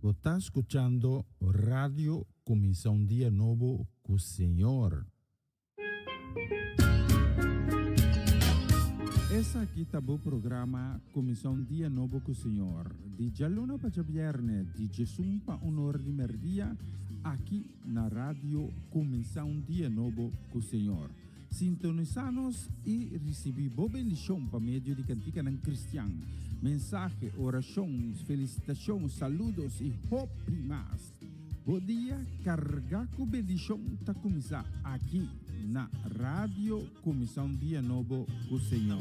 Você está escutando Radio Comissão Dia Novo com o Senhor. Essa aqui tá o programa Comissão Dia Novo com o Senhor. De Jaluna para Viernes, de Jesus para Honor de Merdia, aqui na Radio Comissão Dia Novo com o Senhor. Sintonizanos e recebi boa bendição para meio de cantiga ng Cristian. Mensaje, oração, felicitação, saludos e hope mais. Bom dia, carga com bendição tá começar aqui na Rádio Comissão Dia Novo com o Senhor.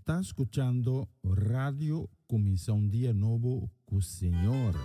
Está escuchando Radio Comissão Dia Novo com o Senhor.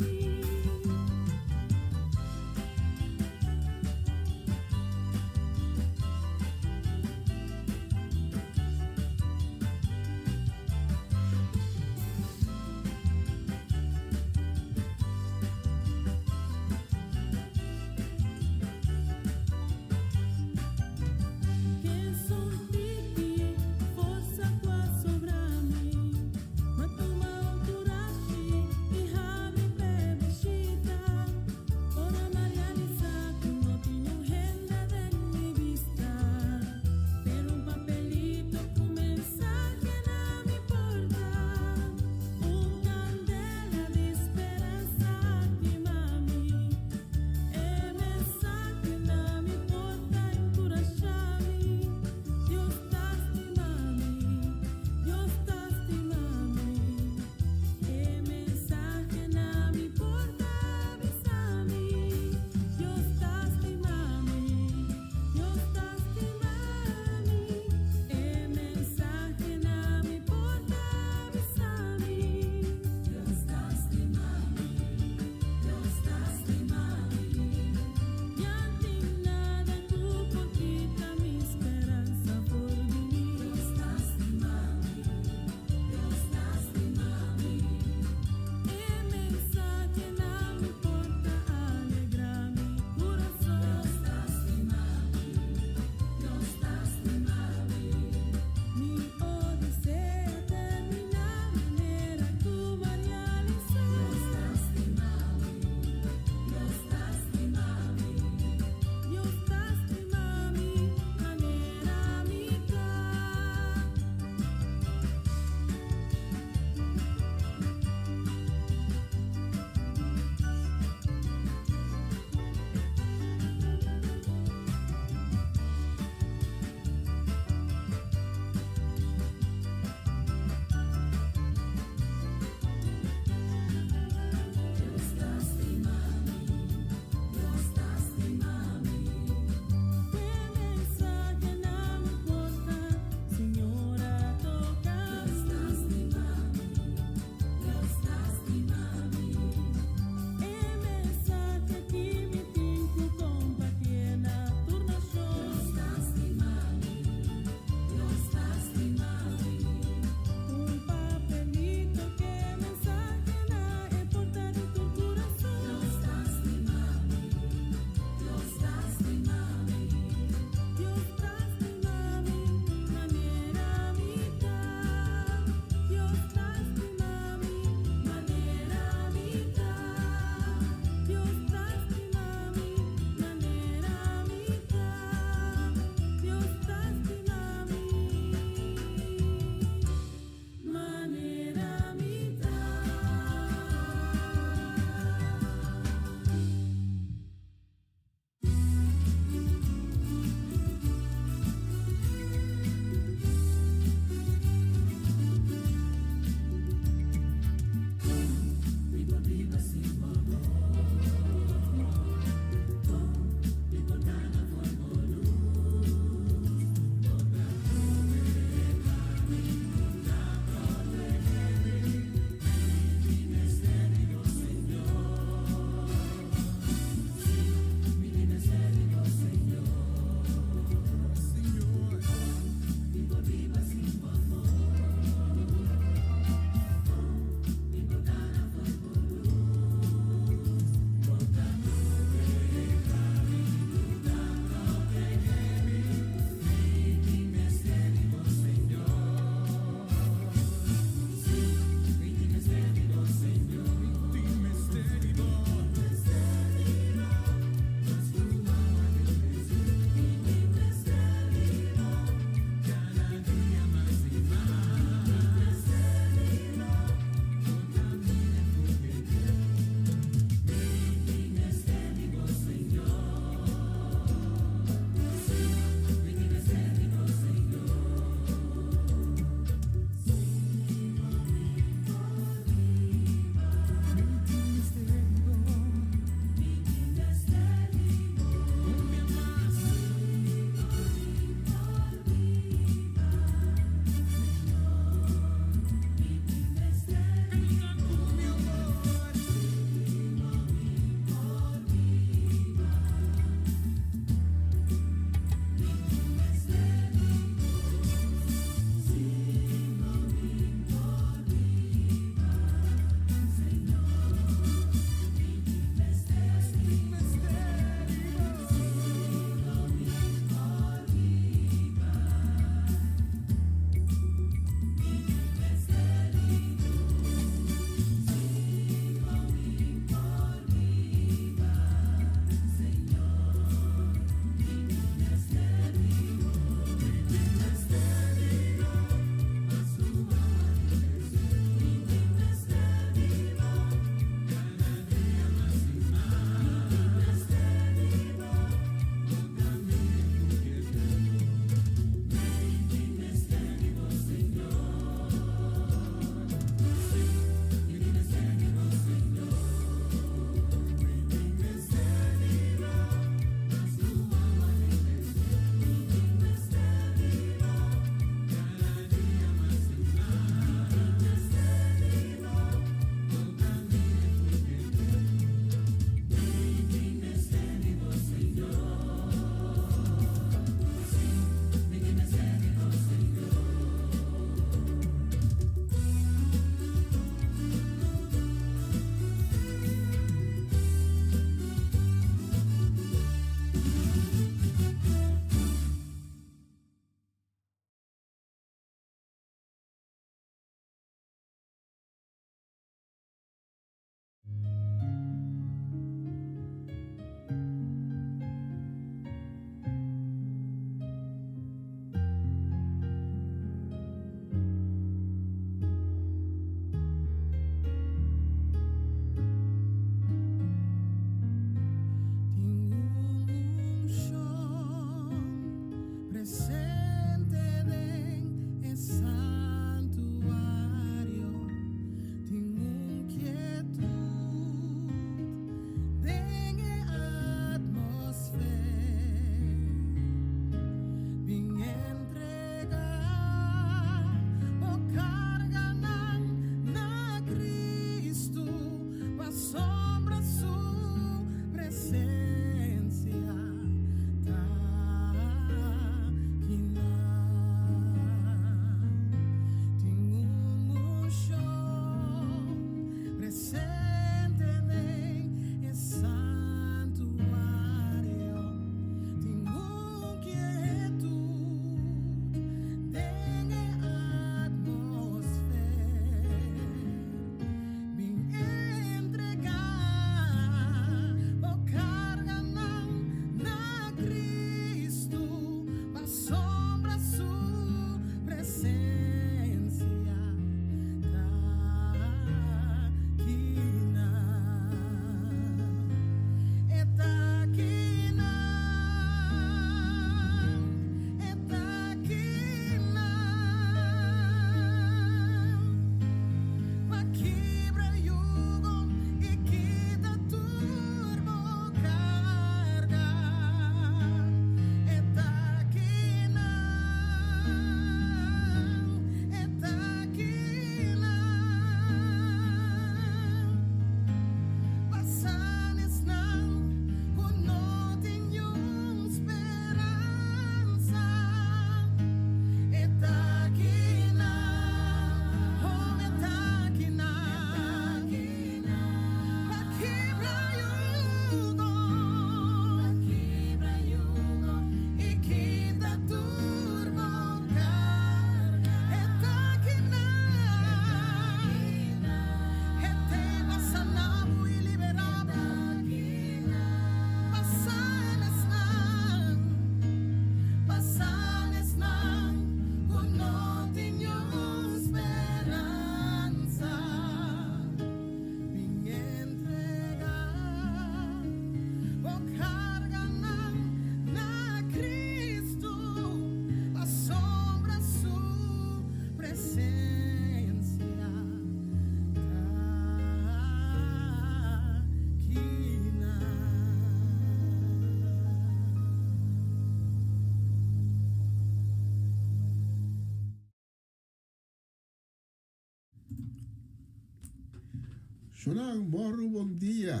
Sonang moro bom dia.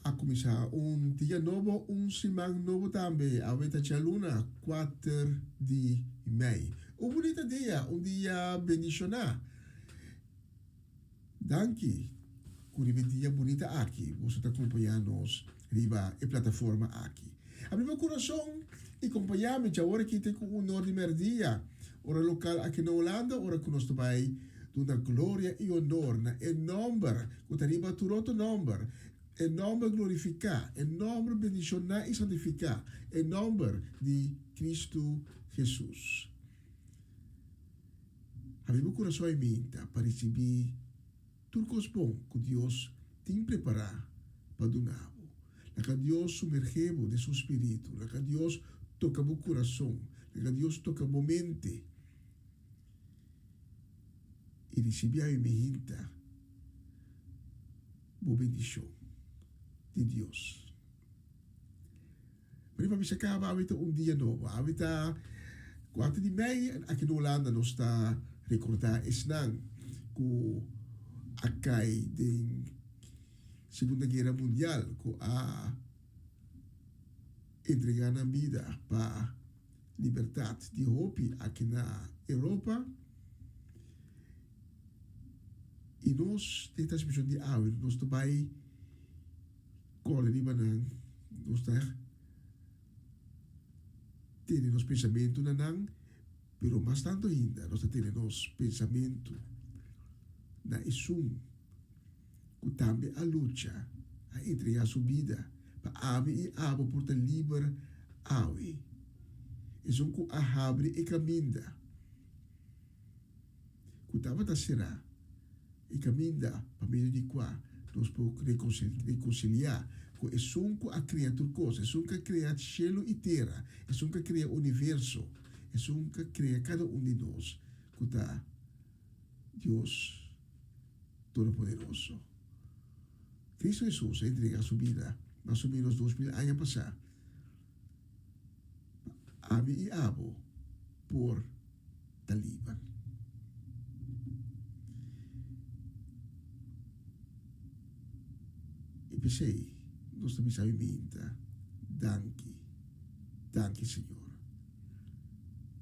A começar dia novo, semana novo também. A veta luna 4 de maio. Bonito dia, dia bendicionar. Danke. Por dia bonita aqui. Você está acompanhando nos riba e plataforma aqui. A meu coração e acompanhar-me já agora que tem um de merdia. Ora local aqui na Holanda, ora que nós vai dar glória e honor na nome que arriba turoto nome. Em nome glorificar, em nome bendicionar e santificar, em nome de Cristo Jesus. Abrimos o coração e mente para receber tudo que bom que Deus tem preparado para donar. Que Deus sumergemos de seu espírito, que Deus toca o coração, que Deus toca a mente. E receber a mente, boa bendição de Deus. Mas vamos acabar com dia novo. Avita 4 de maio, aqui na Holanda, nós está recordar esnang que acai da Segunda Guerra Mundial, que a entregar a vida para liberdade de hope aqui na Europa. E nós temos a expressão de áudio, nós também corre de banang, nós temos pensamento nanang, pero mais tanto ainda, nós temos pensamento na isum, que também a luta, a entregar sua vida, para ave e abo por ter livre ave. Isum que a abre e caminha, que estava será e caminha para meio de qua, nós podemos reconciliar com isum que a criatura coisa, isum que cria cielo e terra, isum que cria universo, isum que cria cada de nós, que está Deus Todo-Poderoso. Cristo Jesus entrega sua vida, mais ou menos 2000 anos passados, ave e abo, por Talíban. E pensei, nós também sabemos, danke, Senhor,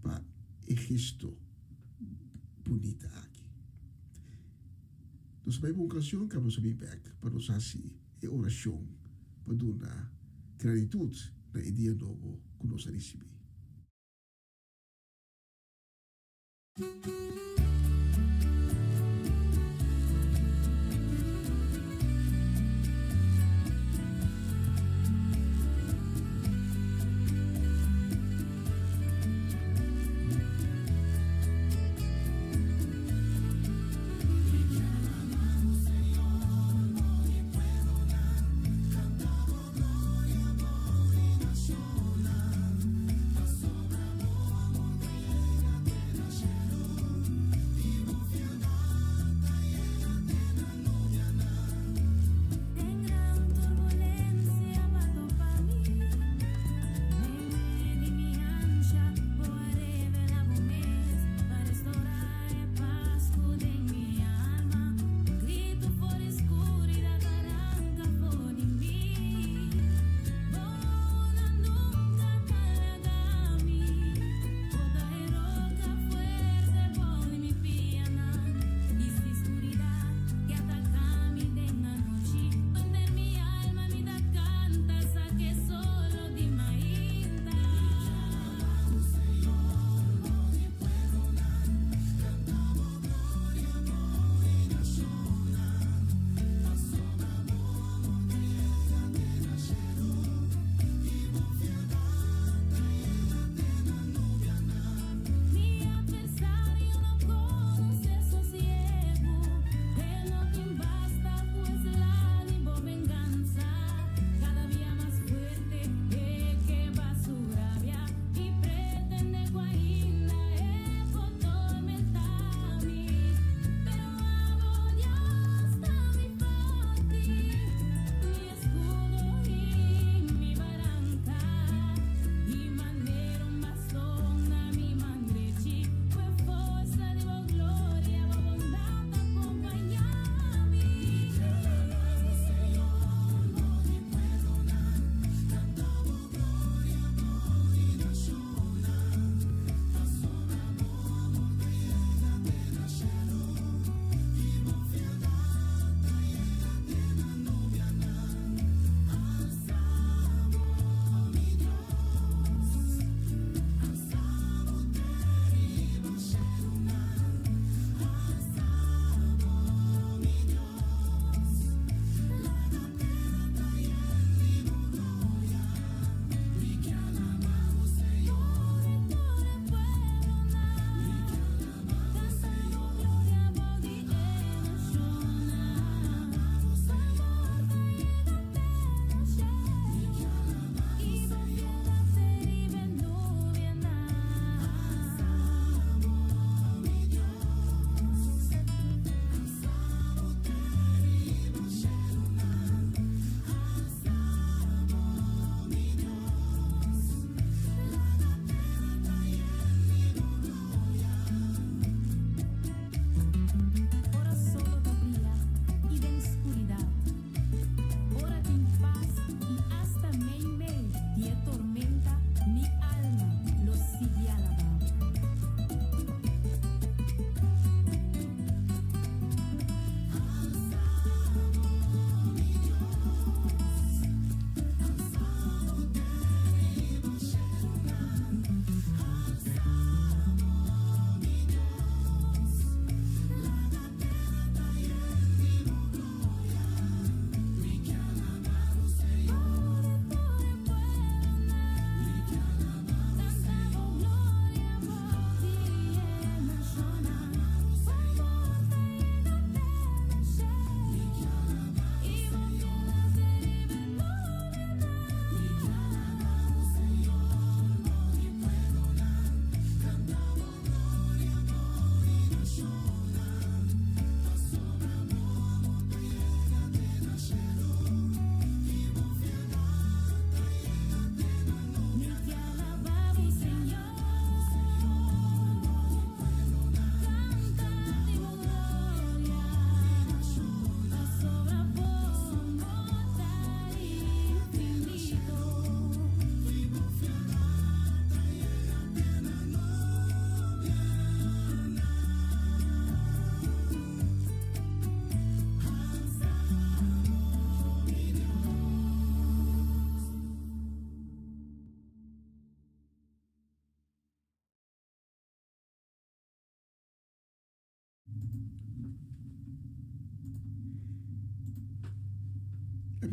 para o gesto bonito aqui. Nós sabemos uma canção que nós sabemos para nós assim, e oração, para dar gratitude na dia novo que nós recebemos.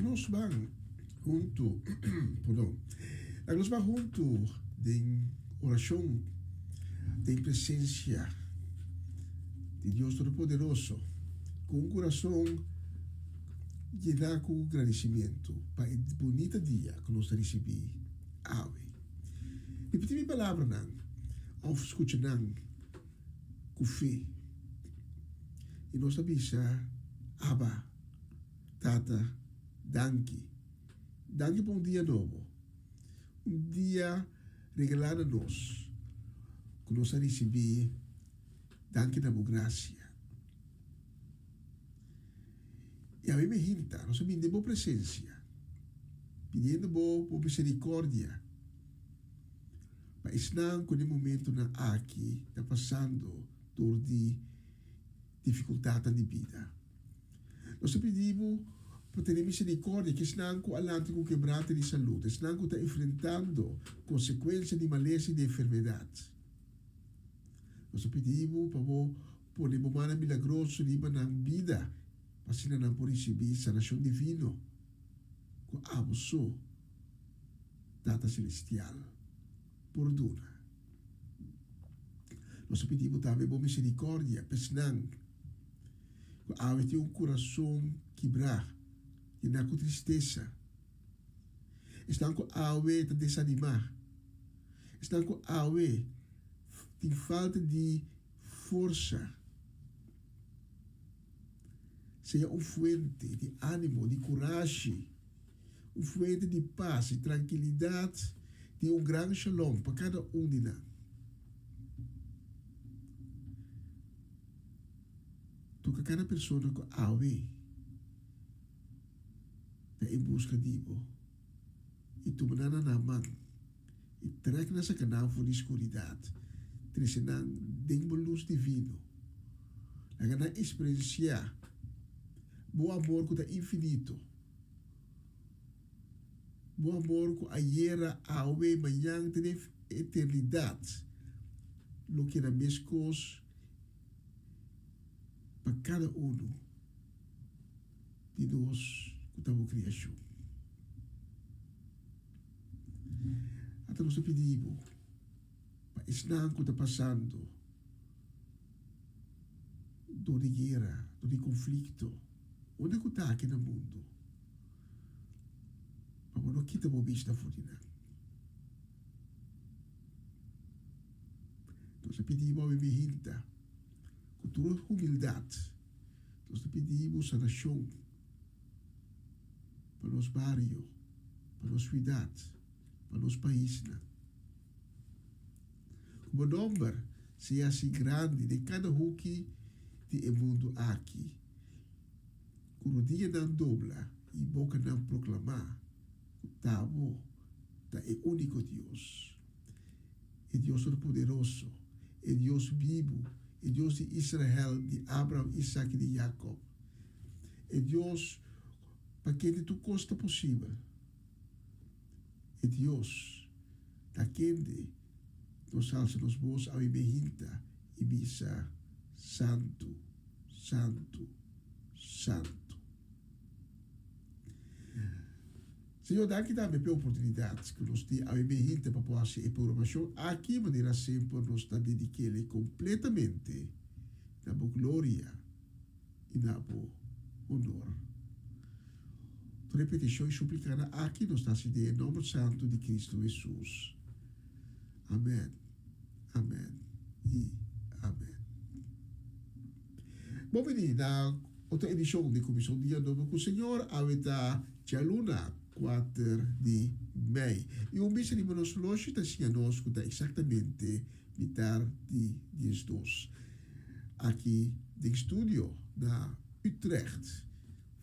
Nós vamos junto, perdão, nós vamos junto de oração, de presença de Deus Todo-Poderoso, com um coração llenado com agradecimento para o bonito dia que nós recebemos. Repetir minha palavra, não, ou escutar com fé. E nós sabemos, Abba, Tata, danke. Danke por dia novo. Dia regalado a nós. Que nós recebemos. Danke na boa graça. E a mim me hinta, nós sabemos de boa presença. Pedindo boa misericórdia. Mas não com o momento na aqui, está passando por de dificuldade de vida. Nós pedimos para ter misericórdia, que senão com alante com quebranto de saúde, senão com está enfrentando consequências de maleza e de enfermidade. Nós pedimos para poder bomar milagroso de na vida, para se não por receber sanação divina, com abuso, data celestial, por dura. Nós pedimos também por misericórdia, para senão ter um coração quebrar, e não com tristeza. Estão com a desanimar. Estão com a tem falta de força. Seja fuente de ânimo, de coragem, fuente de paz e tranquilidade, de grande shalom para cada de nós. Toca cada pessoa com awe em busca de Ibo. E tu banana na mão. E trek nessa canal de escuridade. Tresenang dengo luz divino. Laga na experienciar bom amor que é infinito. Bom amor que a era awe manhã tem eternidade. Lo que era mescos para cada de nós que estamos criação. Até nós pedimos para ensinar o que está passando do de guerra, do de conflito, onde que está aqui no mundo. Para não quitar o bicho da fodina. Nós pedimos a bebida com toda humildade. Nós pedimos sanação para os bairros, para as cidades, para os países. O número seja assim grande de cada huki de mundo aqui. Quando o dia não dobra e boca não proclamar, o tabo é único Deus. É Deus Todo-Poderoso, é Deus vivo, é Deus de Israel, de Abraão, Isaac e de Jacob. É Deus para quem tu costa possível. É Deus daquele nos alça nos bons ao ibehinta e bisa santo, santo, santo. Senhor, daqui também pela oportunidade que nos tem ao ibehinta para fazer a programação aqui, maneira sempre nos está dedicando completamente na boa glória e na boa honor. Repetição e suplicando aqui nos está se em nome santo de Cristo Jesus. Amém. Amém e amém. Bom, veni na outra edição de Comissão Dia Novo com o Senhor, a veta Chaluna, 4 de maio. E o mês de nós hoje está sendo nós que está exatamente metade de 12. Aqui no estúdio, na Utrecht,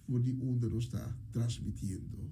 onde nós está transmitindo.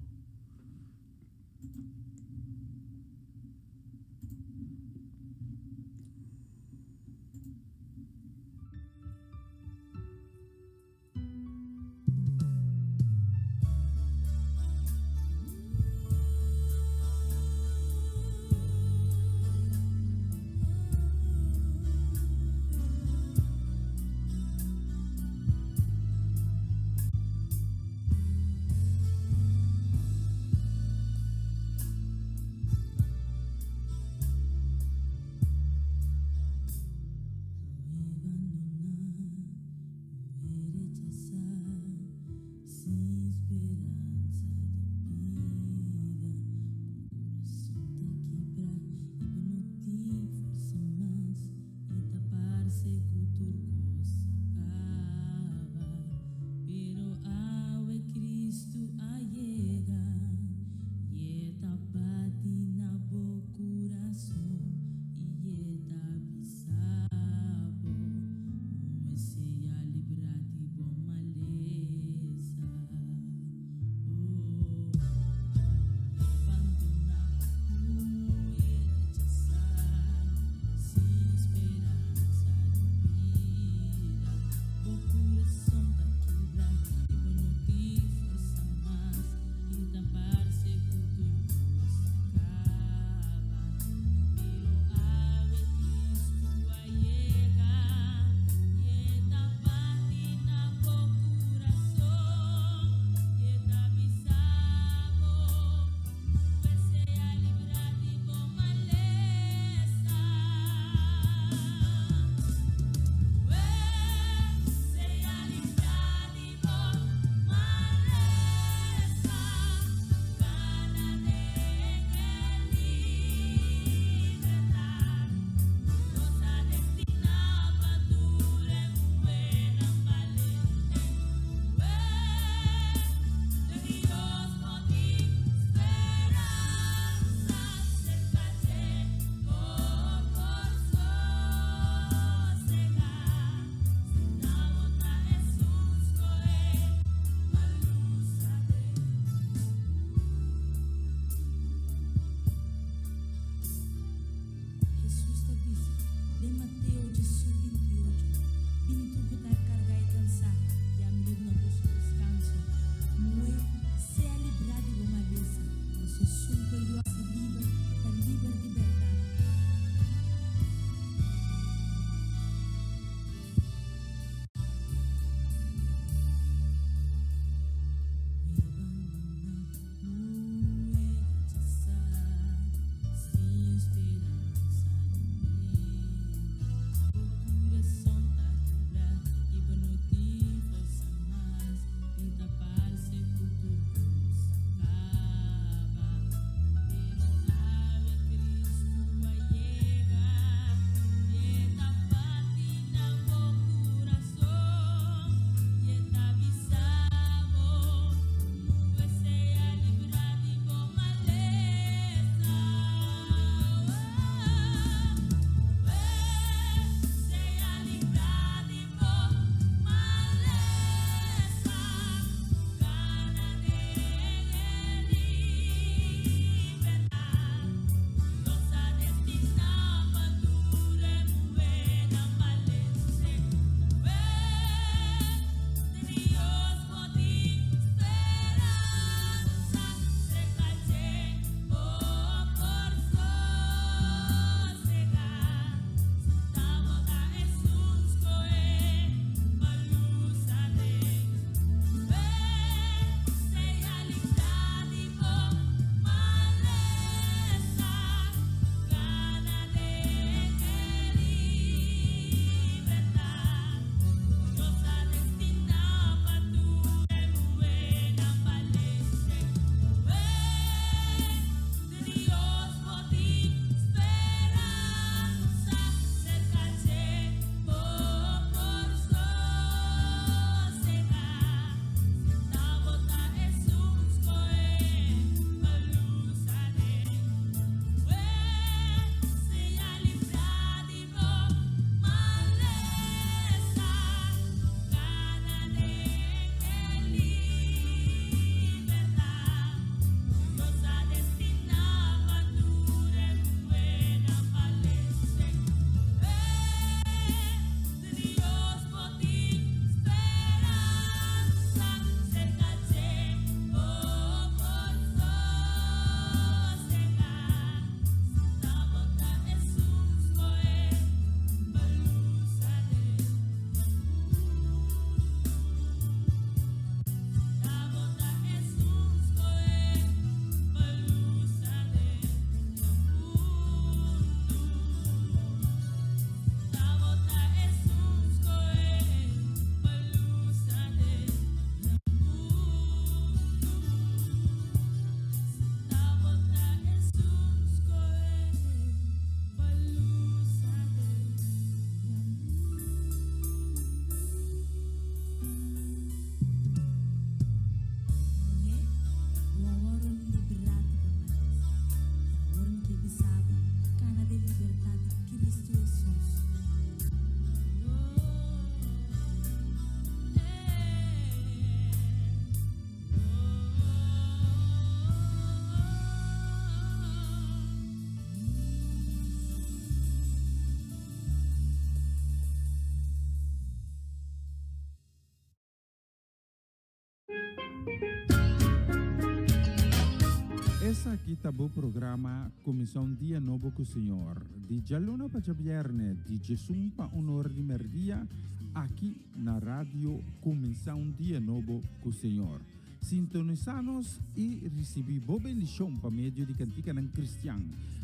Essa aqui tá o programa Comissão Dia Novo com o Senhor. De Jaluna para Vierne, de Jesus para Honor de Merdia, aqui na rádio Comissão Dia Novo com o Senhor. Sintonizanos e recebi boa bendição para meio de cantica ng Cristian.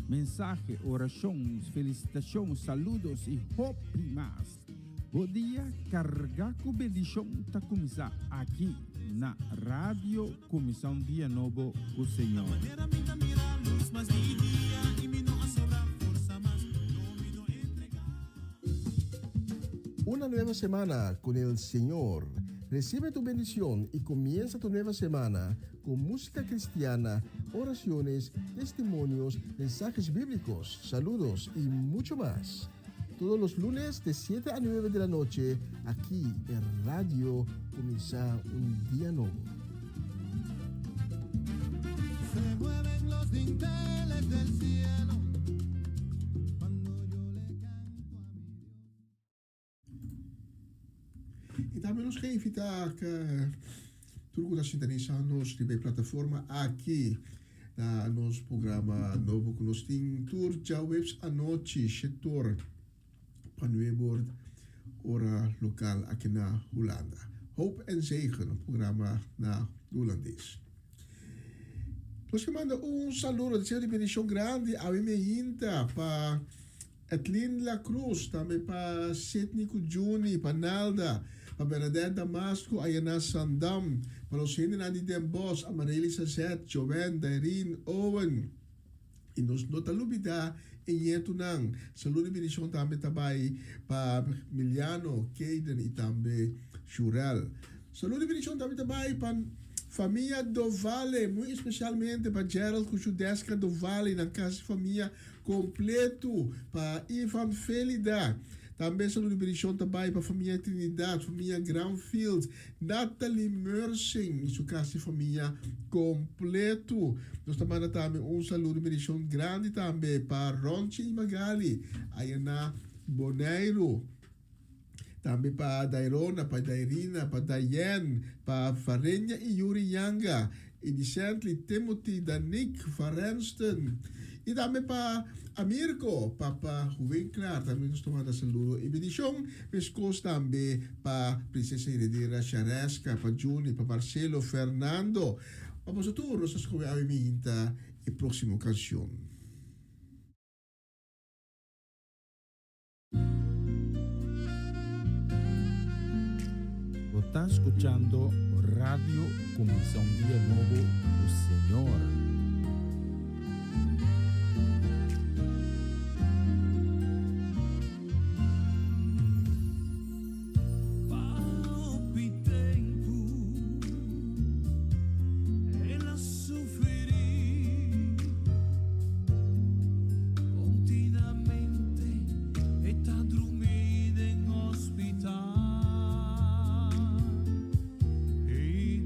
Mensagem, orações, felicitações, saludos e hope mais. Bom dia, carga com bendição tá começar aqui na rádio Comissão Dia Novo com o Senhor. Una nueva semana con el Señor. Recibe tu bendición y comienza tu nueva semana con música cristiana, oraciones, testimonios, mensajes bíblicos, saludos y mucho más. Todos los lunes de 7 a 9 de la noche, aquí en Radio Comienza un Día Nuevo. Se mueven los dinteles del cielo cuando yo le canto a mi Dios. E também nos quer invitar que tudo que sintonizanos de plataforma aqui na nosso programa novo que nós temos tour já webs à noite setor panuebord ora local aqui na Holanda. Hoop en zegen, um programa na holandês. Nós manda saludo de bendição grande a mim inta para Etlin La Cruz, também para Setnico Juni, para Nalda, para Bernadette Damasco, Ayana Sandam, para os Hindi na Den Bosch, Amareli Sazet, Joven, Dairin, Owen, e nos notalubida em Yetunang. Saludo e bendição também para Miliano, Kaden e também Jurel. Saludo e bendição também para família do Vale, muito especialmente para Gerald Kuchudesca do Vale, na casa de família completo, para Ivan Felida. Também saludo e bendição também para a família Trinidad, família Granfield, Natalie Mersing e sua casa de família completo. Nós também temos saludo e bendição grande também para Ronchi e Magali, Ayana Boneiro. Também para Dairona, para Dairina, para Dayen, para Farenya e Yuri Yanga, e Vicente, Timothy, Danik, Farensten. E também para Amirko, Papa Winkler, também nós tomamos saludo. E bendição, pescoço também para Princesa Heredera Charesca, para Juni, para Marcelo, Fernando. Vamos a todos, nós escolhemos a minha e próxima canção. Está escuchando Radio Comisión Día Nuevo, el Señor.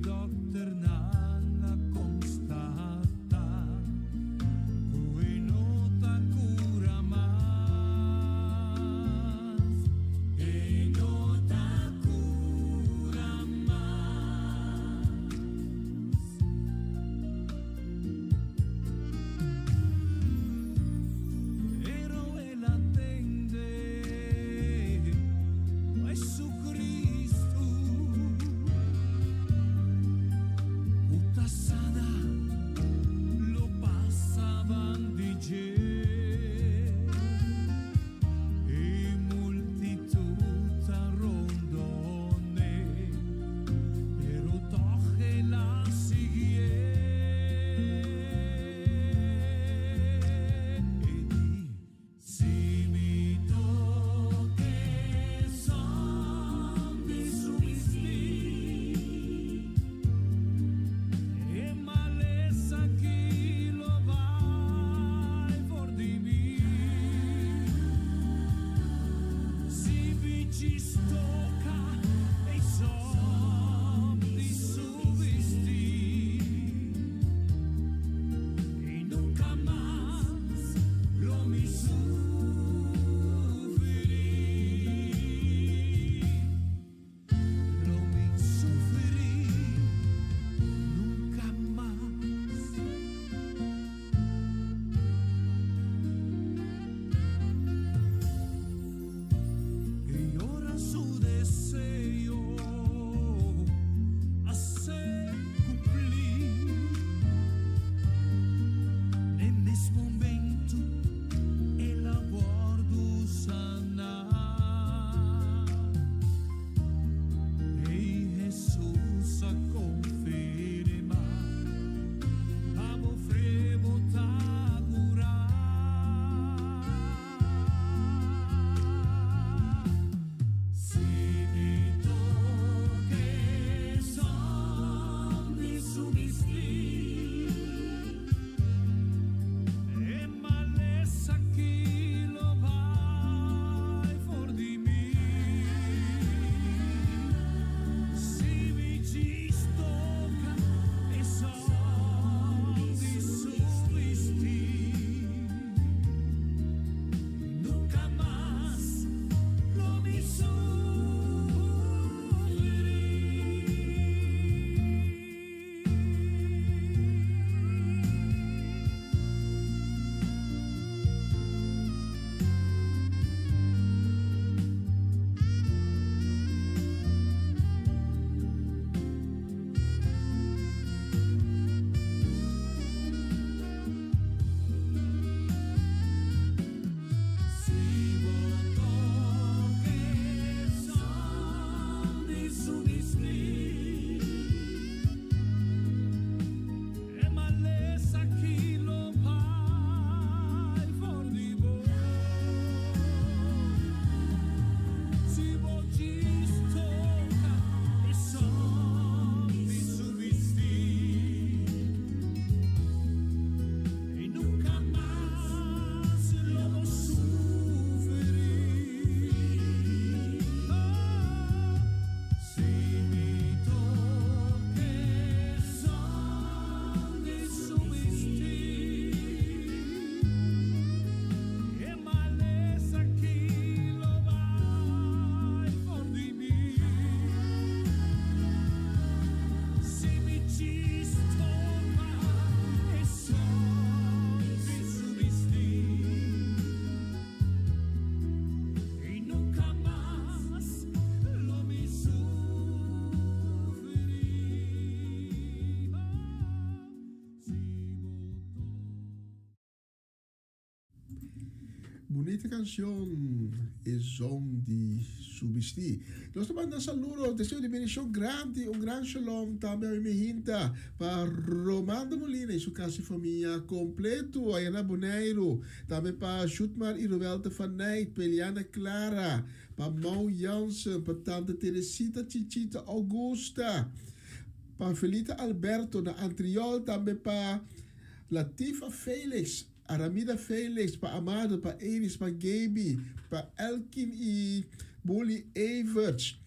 Doctor Nana Consta Bonita canción e son di subisti. Nostra banda saludo, deseo di benedizione grande, un gran shalom também a minha hinta para Romando Molina e sua casa e família completo, Ayana Boneiro, também para Jutmar e Roberta Faneit, Peliana Clara, para Mau Jansen, para Tante Teresita Chichita Augusta, para Felita Alberto na Antriol, também para Latifa Felix, Aramida Felix, para Amado, para Eris, para Gaby, para Elkin e Bully Everts,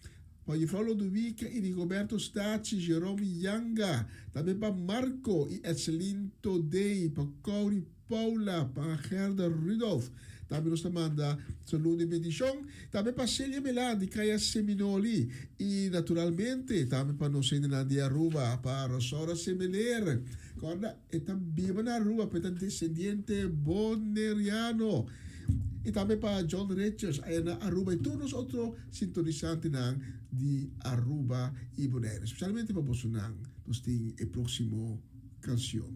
para Juffrouw Ludovica e Rigoberto Stacci, Jerome Yanga, também para Marco e Etzelin Todei, para Corey Paula, para Gerda Rudolf, também nos manda saludo e bendição, também para Celia Melandi, Kaya Seminoli, e naturalmente também para nós na de Aruba, para Sora Semeler, corda e também na Aruba, para descendiente boneriano, e também para John Richards, aí na Aruba, e todos os outros sintonizantes de Aruba e Bonaire, especialmente para Bolsonaro, nós temos a próxima canção.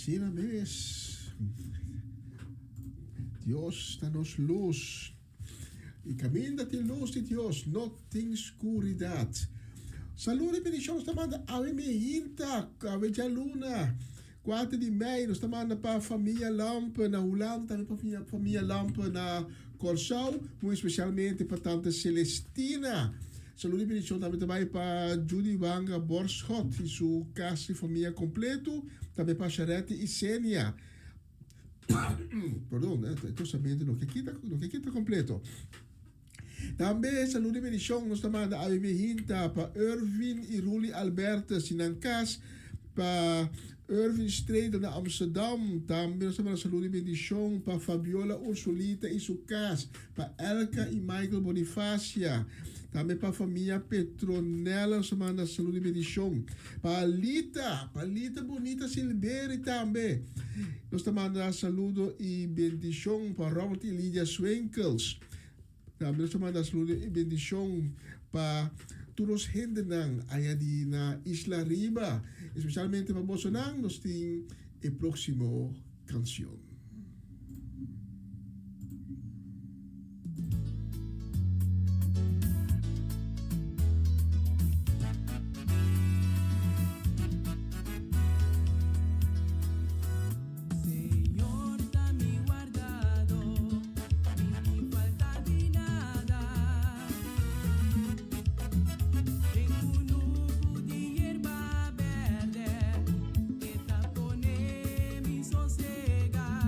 Assim mesmo. Deus dá-nos luz. E caminho da luz de Deus, não tem escuridade. Saludo e bendição, nós estamos mandando a minha inta, a minha luna. 4 de maio, nós estamos mandando para a família Lampa na Holanda, também para a família Lampa na Corsau, muito especialmente para a tanta Celestina. Saludo e bendição também para Judy Wanga Borschot e sua casa e família completo, também para Charette e Sênia. Perdão, estou sabendo no que está completo. Também saludo e bendição, nós estamos mandando a minha para Irvin e Ruli Alberta Sinancas, para Irvin Street na Amsterdam. Também nós estamos saludo e bendição para Fabiola Ursulita e sua casa, para Elka e Michael Bonifácia. Também para a família Petronella, nós manda saúde e bendição. Para Lita Bonita Silveira também. Nós manda saúde e bendição para Robert e Lydia Swenkels. Também nós manda saúde e bendição para todos os hendenang aí na Isla Riba. Especialmente para Bolsonaro, nós temos a próxima canção. Sosega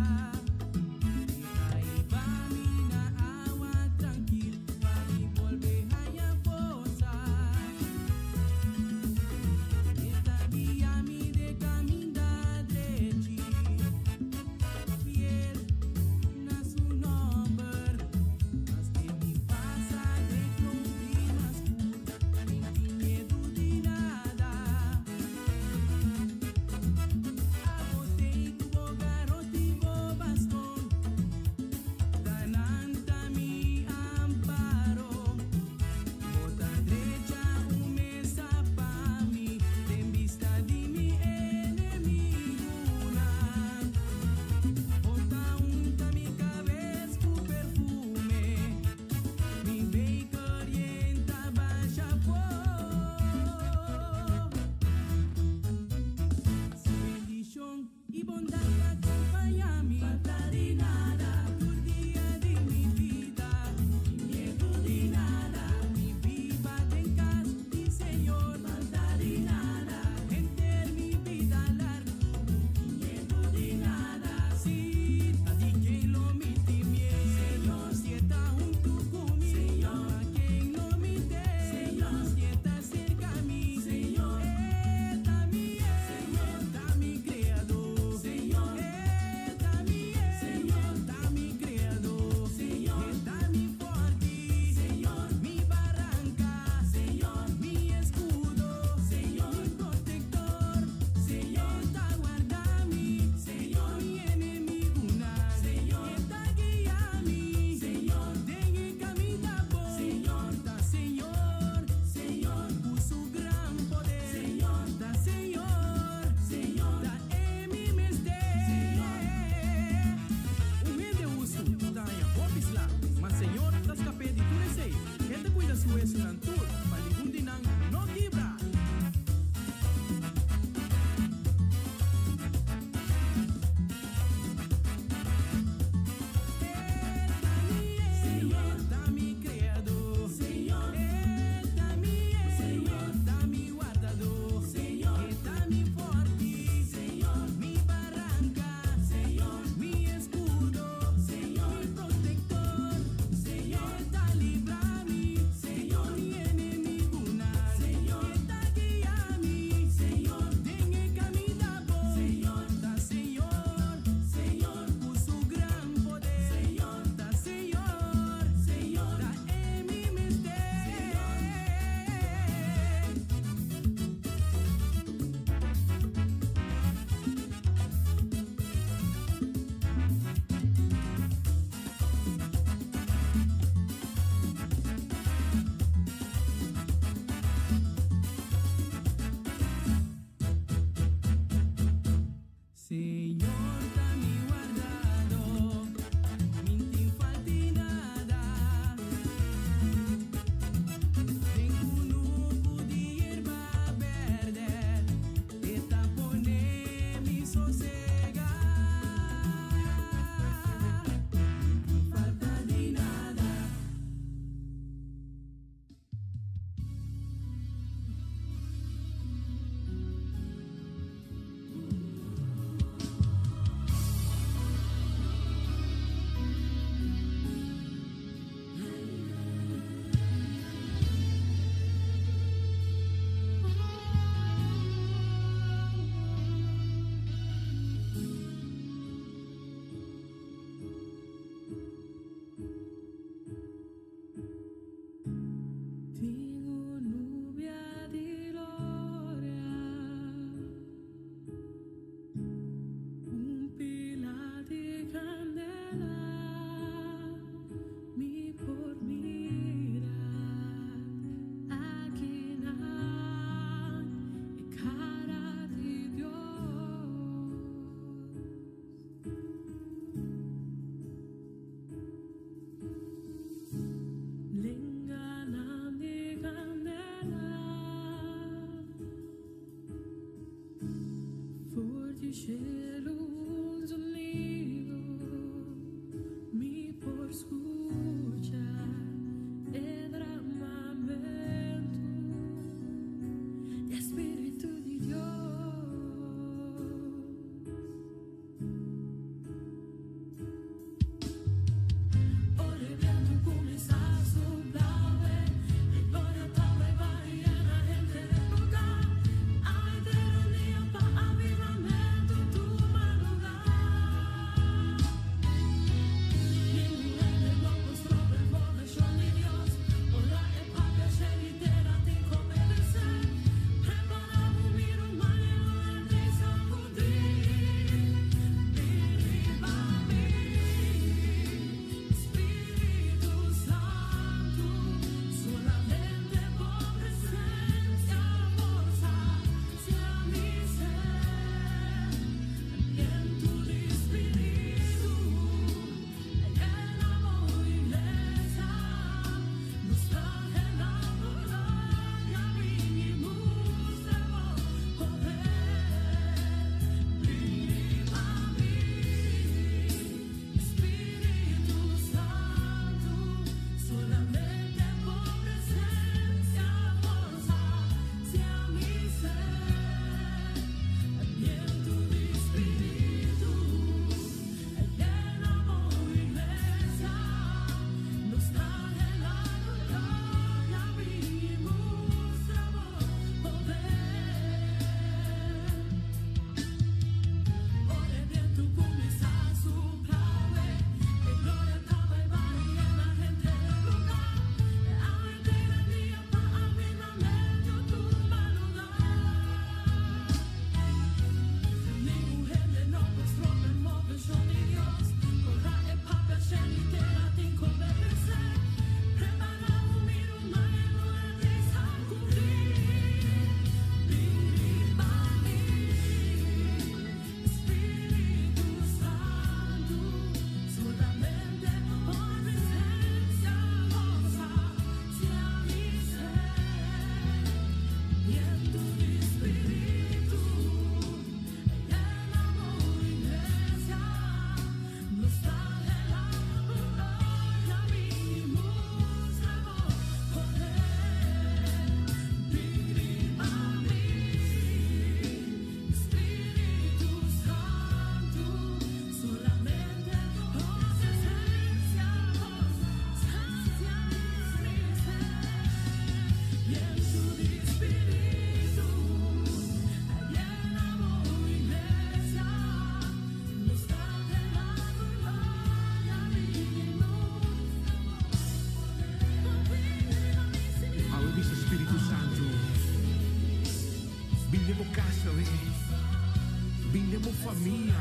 mia,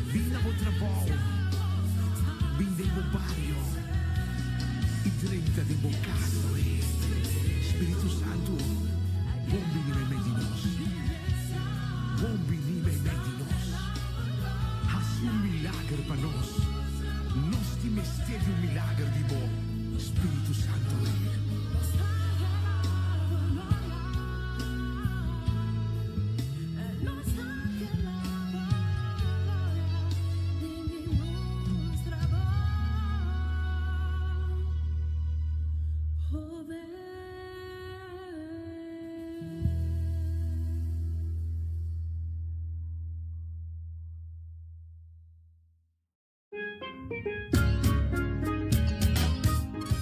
vin ao trabalho, vin do barrio, e direita de casa. Espírito Santo, bom vinho em meio de nós. Bom vinho em meio de nós. Haz milagre para nós. Nós temos um milagre de bom. Espírito Santo.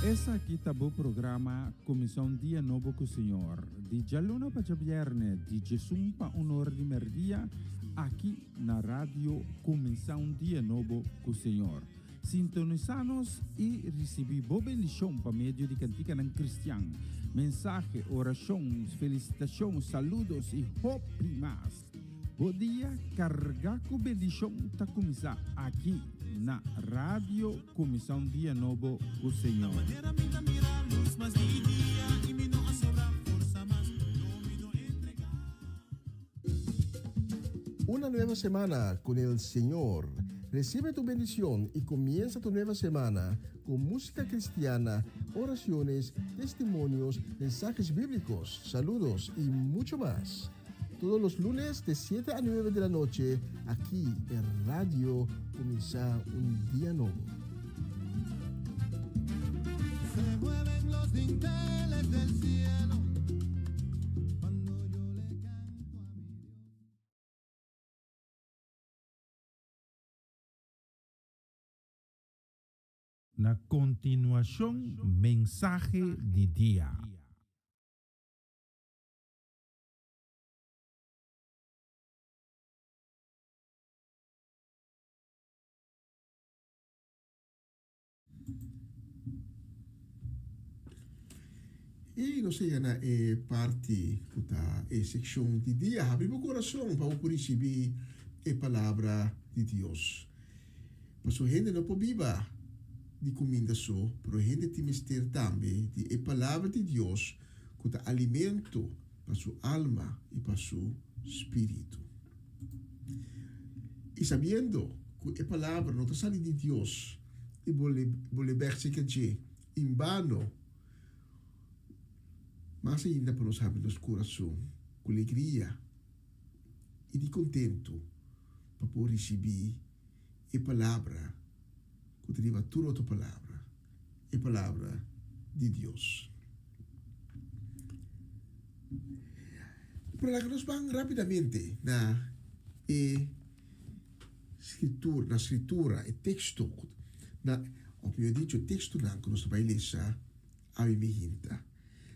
Essa aqui tá o programa Comissão Dia Novo com o Senhor. De Jaluna para Viernes, de Jesus para Honor de Merdia, aqui na rádio Comissão Dia Novo com o Senhor. Sintonizanos e recebi boa bendição para meio de cantica não cristã. Mensagem, orações, felicitações, saludos e hope mais. Bom dia, carregar com bendição tá começar aqui na rádio Comissão Dia Novo com o Senhor. Una nueva semana con el Señor. Recibe tu bendición y comienza tu nueva semana con música cristiana, oraciones, testimonios, mensajes bíblicos, saludos y mucho más. Todos los lunes de 7 a 9 de la noche, aquí en Radio Comienza un Día Nuevo. Se mueven los dinteles del cielo cuando yo le canto a mi Dios. Na continuación, mensaje de día. E não sei na parte da seção de dia, abre o coração para receber a palavra de Deus. Mas a gente não pode viver de comida só, mas a gente tem que ter também de a palavra de Deus que dá alimento para sua alma e para seu espírito. E sabendo que a palavra não está saindo de Deus e vole verse que em vano, mas ainda para nós abrir nosso coração com alegria e de contento para poder receber a palavra que deriva toda a palavra, a palavra de Deus. Para que nós vamos rapidamente na escritura, o texto, como eu disse, o texto que nós vamos ler a Bíblia.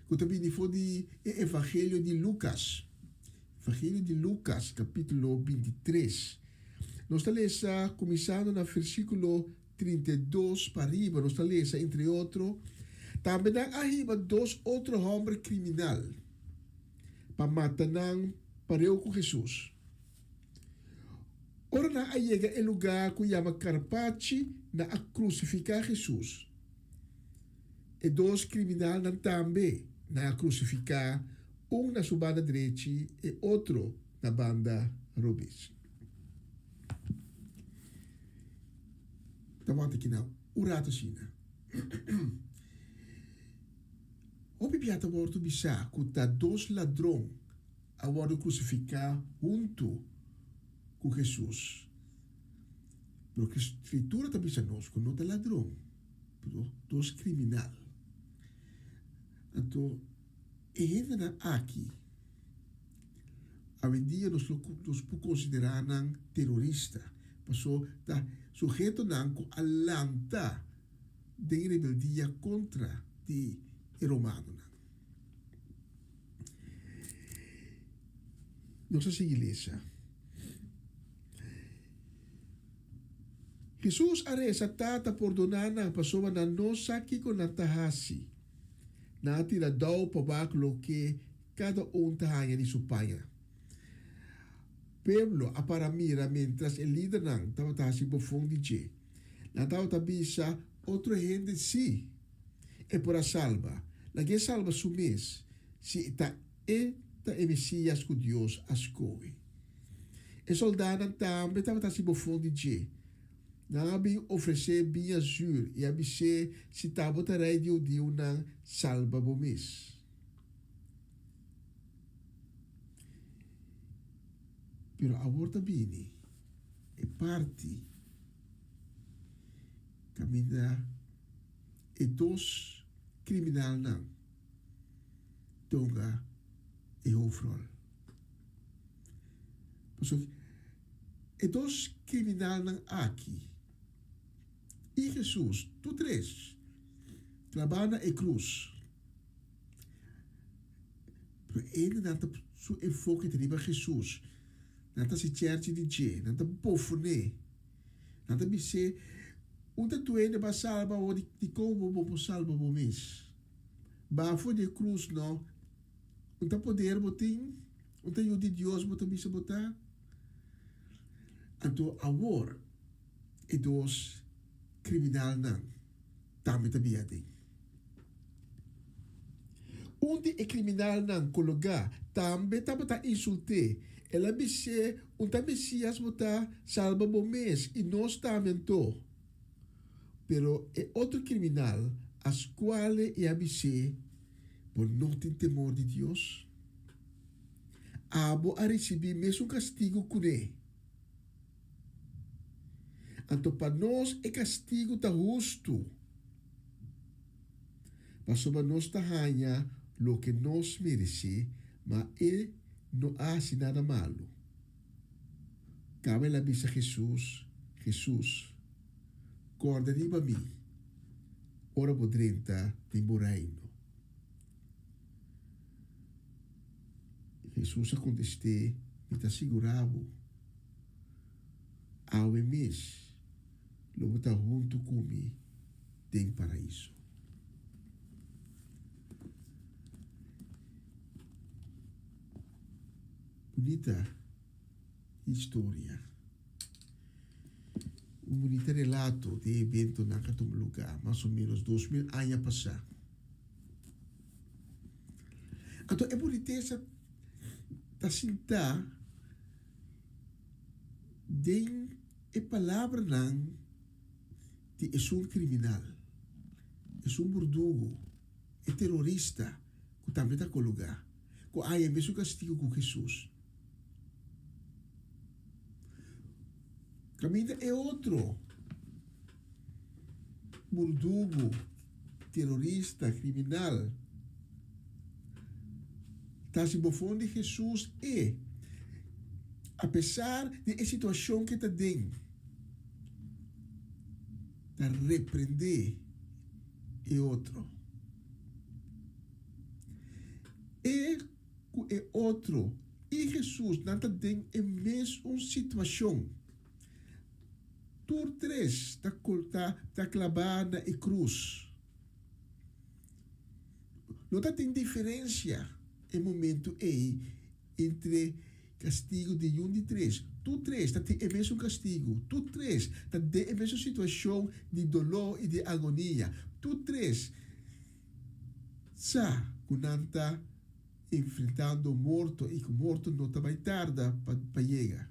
Que também foi de Evangelho de Lucas. Evangelho de Lucas, capítulo 23. Nós estamos começando no versículo 32 para arriba. Nós estamos, entre outros, também arriba dois outros homens criminais para matar pareu com Jesus. Ora na chega o lugar que chama Carpacci na a crucificar Jesus. E dois criminais também na crucificar, na sua banda direita e outro na banda robis. Estamos aqui na urata sina. O bibiata morto bisa que dois ladrões a morto crucificar junto com Jesus. Porque a escritura também diz nós que não é ladrão, mas dois criminais. Então, ainda aqui, hoje em dia nós podemos considerar terrorista, porque está sujeito a alanta de rebeldia contra os romanos. Nossa igreja. Jesus aresa tata perdonar a pessoa na nossa aqui com a tahasi. Na tira daw pabaklo que cada um tahanha ni supaya. pueblo aparamira mientras el líder nang estaba tasi bofong di je. Na tava tabisa outro gente si. E por a salva. La que salva su mes. Si ta e Messias que Deus ascoe. E soldado também estava tasi bofong di je. Na bem oferecer bem azul e abise si tava tarai dio nang salva bo mes. Pero a volta bene e parte caminha e dos criminal não tonga e hoofrol. E dos criminal não aqui e Jesus tu três trabalha e cruz. Pero ele não tá su enfoque de riba Jesus. Nanta si cerci di je, nanta pofune. Nanta bise, unta tuene ba salva o di como bo salva bo mes. Bafo de cruz no, unta poder botin, unta yu di Dios bota bisa bota. Anto awor, e dos criminal nan, tami tabiati. Unti e criminal nan kologa, tambe tabata insulte. Ela bise un Messias bota salva bo mes e nós também to. Pero é outro criminal as quale e abise por não ter temor de Deus. Abo a receber mesmo castigo cune. Anto para nós é castigo tá justo. Mas sobre nós tá hanha lo que nós merece, mas ele no hace nada malo. Cabe la visa Jesús, corda riba mi, ora podrenta tempo reino. Jesús contesté, me ta seguravo, ao mes, lo bota junto comigo, tem paraíso. Bonita história. Bonito relato de evento naquele lugar, mais ou menos 2000 anos passados. Então, é boniteza da cinta de a palavra não de é um criminal, é um burdugo, é terrorista, que também está com lugar, que há mesmo castigo com Jesus. Caminha é outro burdugo, terrorista, criminal. Tá se bofão de Jesus e, apesar de a situação que está dentro, tá repreender é outro. É outro. E Jesus não está dentro é mesma situação. Tur três tá clavada e cruz. Não tem diferença em momento aí entre castigo de um de três. Tu três tá tem o mesmo castigo. Tu três tá tem a mesma situação de dolor e de agonia. Tu três sa quando tá enfrentando o morto e que o morto não tá mais tarde para chegar.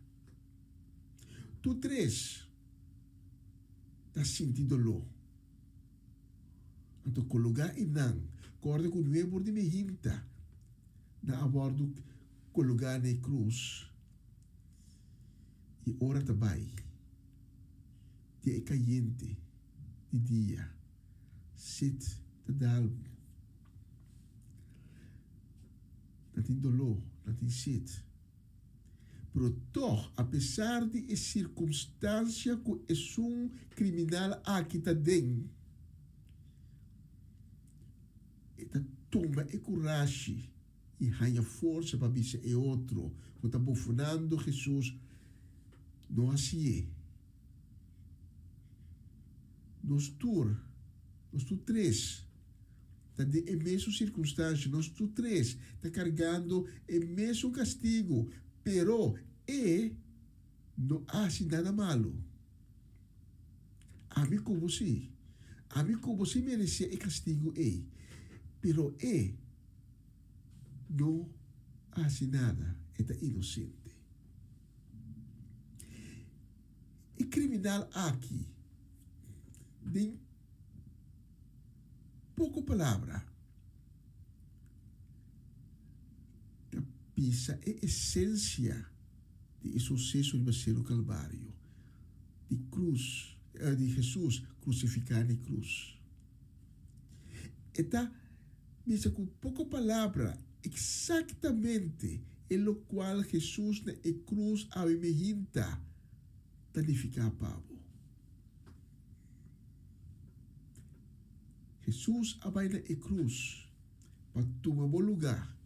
Tu três tá sentindo dolor. Então, colocar em não, corda com o ebor de mehinta, na abordo colocar na cruz, e ora também, de é caliente, de dia, sit, de dalbo, não tem dolor, não tem sede. Pero toch, apesar de a circunstância que é criminal aqui está dentro, está tomba e coragem e ganha força para dizer é outro, que está bufonando Jesus, não assim é. Nós três, está de a mesma circunstância, nós três, está carregando o mesmo castigo. Pero no hace nada malo. A mí como sí. A mí como sí merecía el castigo, pero no hace nada, está inocente. El criminal aquí, de poco palabra, pisa a esencia de suceso en el Calvario, de Jesús crucificado en cruz. Está, dice con poco palabra, exactamente en lo cual Jesús na cruz a imejinta tanificar pavo. Jesús abaina e cruz para tomar bom lugar.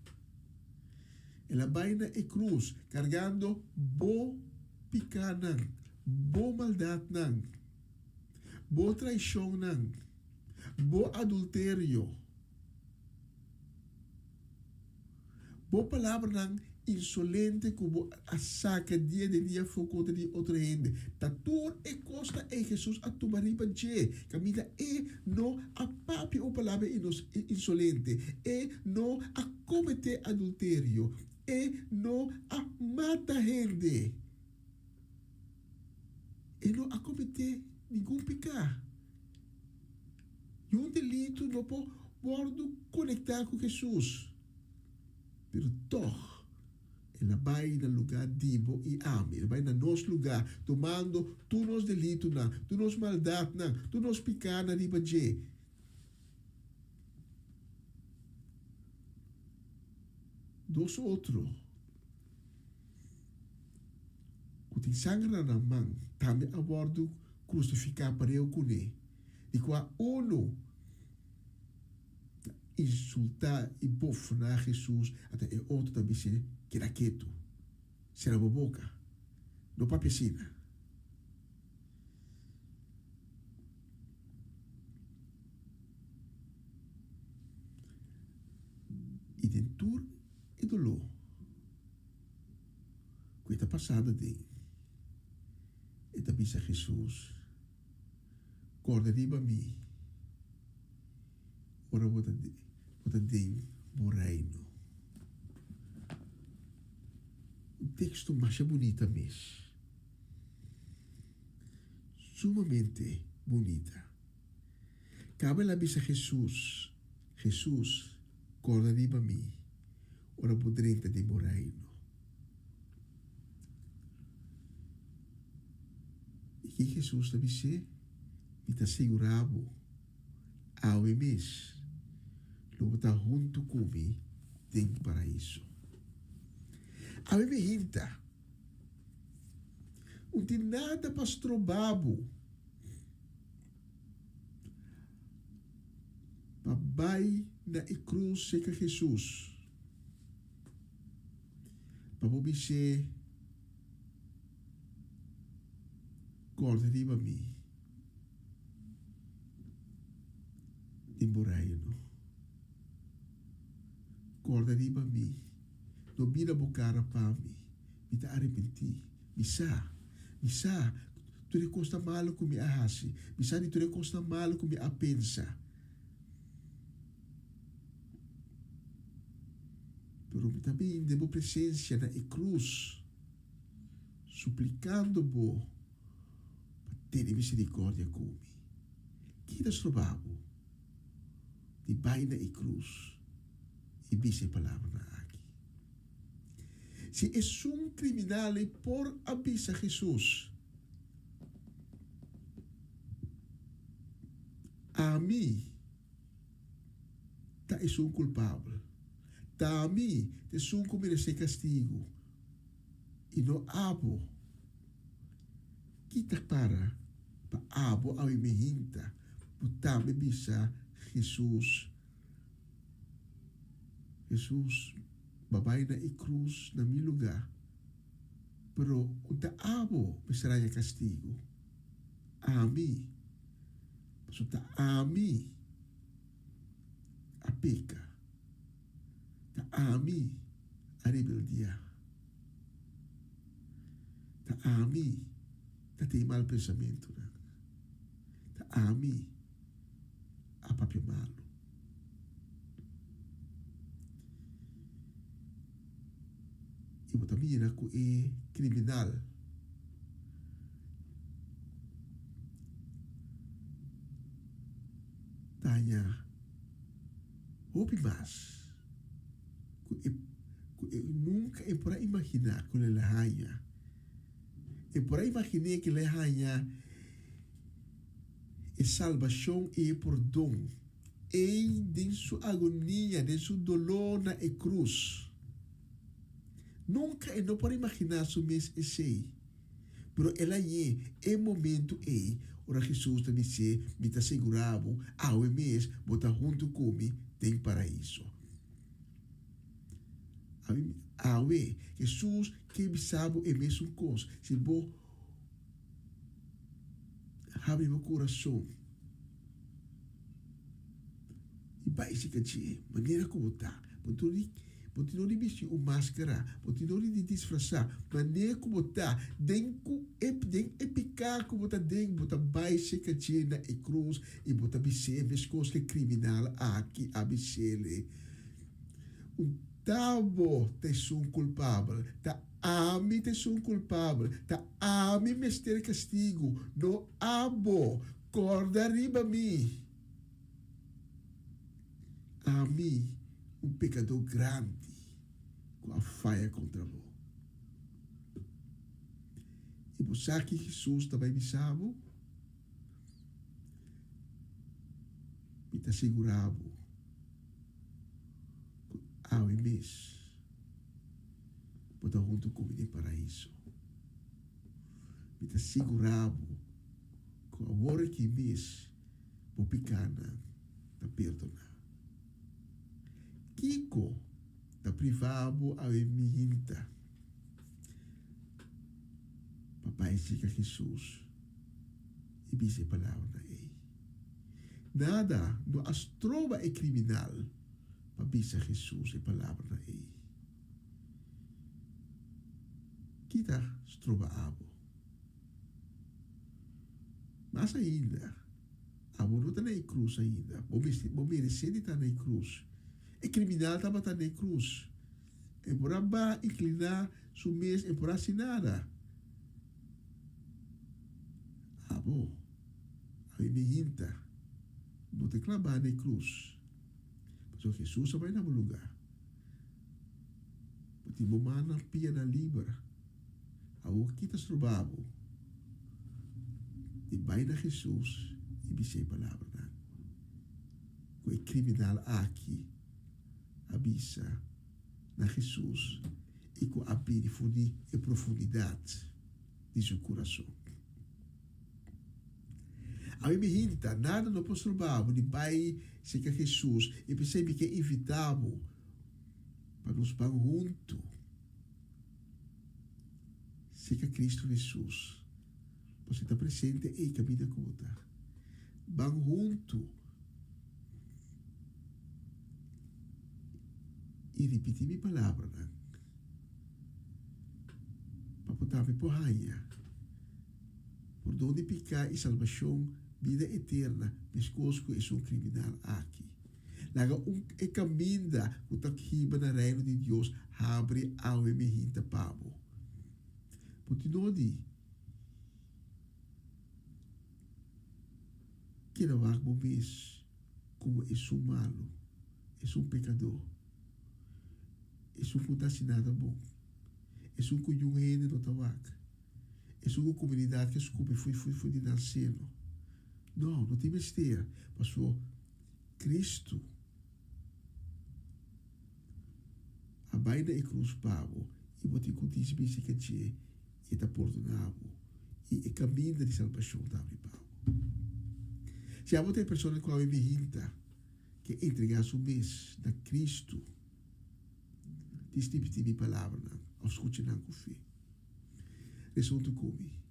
Ela vaina e cruz cargando bo picanan, bo maldad nan, bo traição nan, bo adultério, bo palavra nan insolente como a saca dia de dia foco de outra gente. Tatur e costa e Jesus a tu mariba je. Camina no a papi o palavra insolente. No a comete adulterio. No a mata gente. No a comete nenhum pecado. E delito não pode conectar com Jesus. Pero toch, ela vai no lugar dibo e ame. Ela vai no nosso lugar, tomando tu nos delito, tu nos maldade, tu nos pecado na riba de. Dos outros. O tem sangue na mão, também a bordo crucificar para eu comer. E qua uno insultar e bofnar Jesus, até o outro também se queda quieto. Será boca. Não para piscina. E dentro e dolor. Coisa passada de. E também se Jesus. Corda riba mi. Ora vou tem o reino. O texto mais bonito mesmo. Sumamente bonita. Cabe la bisa Jesus. Jesus, corda riba mi. Ora vou drenta de o reino. E que Jesus também se me está segurado ao mês. Logo está junto comigo tem paraíso. A mim me hinta. Não tem nada pastor babo. Papai na cruz seca Jesus. Papai se corda de mim. Timboraino. Corda riba mi. No bira bocara para mi. Me ta arrepenti. Misa. Tu ne costa malo com me ahasi. Misa tu ne costa malo com me a pensa. Pero também debo presença na cruz. Suplicando bo. Para ter misericórdia comigo. Que das trovavo? De baina e cruz. E dice a palavra aqui. Se é criminal por avisa Jesus, a mim, tá é culpável. Tá a mim, é que merece castigo. E não abo. Kita para abo ao imehinta, putame bisa Jesus. Jesus babai na cruz na mi lugar. Pero unta abo misraya castigo. Ami. Resulta ami a peca. Ta ami a rebeldia. ami, tá tem mal pensamento, né? Tá ami, a papel malo. E você mira que é criminal. Tanya, houve mais. Eu nunca eu posso imaginar que ele raia. Eu posso imaginar que ele raia é salvação e perdão. E de sua agonia, de sua dolor na cruz. Nunca eu não posso imaginar isso mesmo esse. Pero ela é momento ora Jesus também se me está segurado, ao mês, botar junto comigo, tem paraíso. Awe, Jesus que me sabe é mesmo coisa. Se vou abrir meu coração e vai se cair, maneira como está, pode não vestir uma máscara, pode não disfarçar, maneira como está, dentro é picar como está dentro, bota vai se cair na cruz e bota bice, mas coisa que criminal aqui a bice. Tabo te são culpável, tá ami te são culpável, tá ami mestre castigo, no abo, corda riba mi. Ami, pecador grande, com a falha contra você. E você sabe que Jesus também me sabe, me está segurado. Ao mês, botar junto comigo no paraíso. Me está segurado com a hora que mês, vou picar na perdonar. Kiko, está privado ao minta. Papai fica Jesus e diz a palavra na ei. Nada, no astroba é criminal. Pabisa Jesus e palavra na ei. Kita stroba abo. Mas ainda, abo não está na cruz ainda. Bom merecer de estar na cruz. É criminal estava estar na cruz. É por aba inclinar su mês é por assinada. Abo, a me hinta. Não te clavar na cruz. So Jesus vai na lugar. Pati bumana pia na libra. Ao kita strobabo. E vai na Jesus e bisei palavra na. Com o criminal aqui abisa na Jesus e com a profundidade e profundidade de seu coração. A mim me hinta, nada não posso roubar, de pai se que Jesus, e percebe que é inevitável para nos vamos junto. Se que Cristo Jesus, você está presente e caminha como está. Vamos junto. E repetir minha palavra, né? Para botar-me por raia. Por onde picar e salvação, vida eterna, pescoço é um criminal aqui. Laga é caminha o taquiba na reino de Deus, abre ao emerita pabo. Putinodi, que não há mês como é um malo, é um pecador, é um que nada bom, é um que não é no tabaco. É uma comunidade que desculpe foi de nascendo. Não tem besteira. Passou Cristo. A baina e cruz pago. E bote contis bem que e está perdonado. E caminho de salvação está pago. Se há muita pessoa que me hinta que entregar seu mês a Cristo, diz tipo de palavra, ao escutar com fé. Resulta comigo,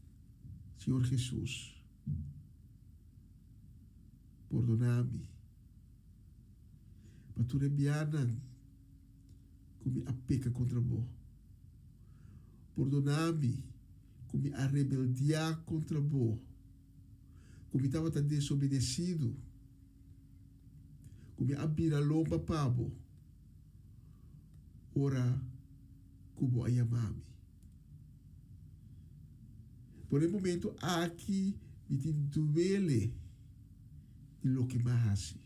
Senhor Jesus, perdona-me, para tu rembiar-me como a peca contra vós. Perdona-me, como a rebeldia contra bo, como estava desobedecido, como a biralomba pabo, ora como a yamami. Por el momento aqui me duele de lo que mais assim.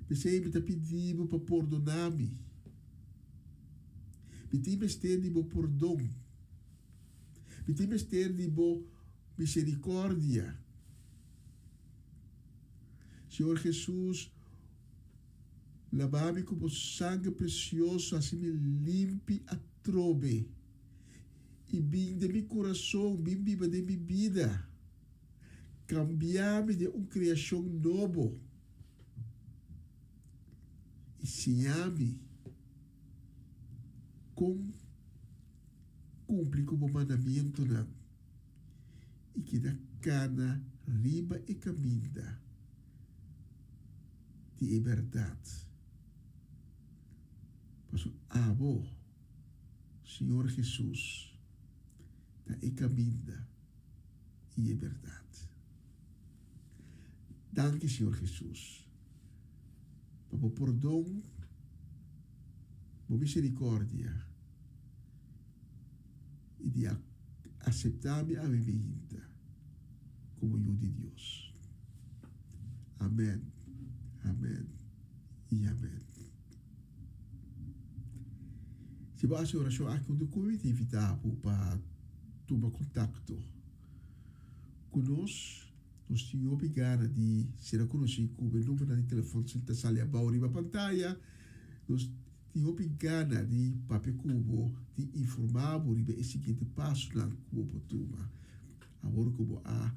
Pensei me pedindo para perdonar-me. Me tem mestre de bo perdão. Me tem mestre de bo misericórdia. Senhor Jesus, lava-me com o sangue precioso, assim me limpe a trobe. E bem de meu coração, bem viva de minha vida. Cambiar-me de uma criação nova. E ensinar-me como cumprir como mandamento não. E que da cana riba e caminha de verdade. Mas abo, Senhor Jesus, da e caminha e é verdade. Danke, Senhor Jesus, para o perdão, a misericórdia e de aceitar-me a minha vida como eu de Deus. Amém, amém e amém. Se você oração aqui, eu convido a invitar para tomar contato conosco. Nós temos obrigado de ser conhecido com o número de telefone que está ali abaixo na pantalla. Nós temos obrigado de papel cubo de informar sobre o seguinte passo na cubo toma. Agora como a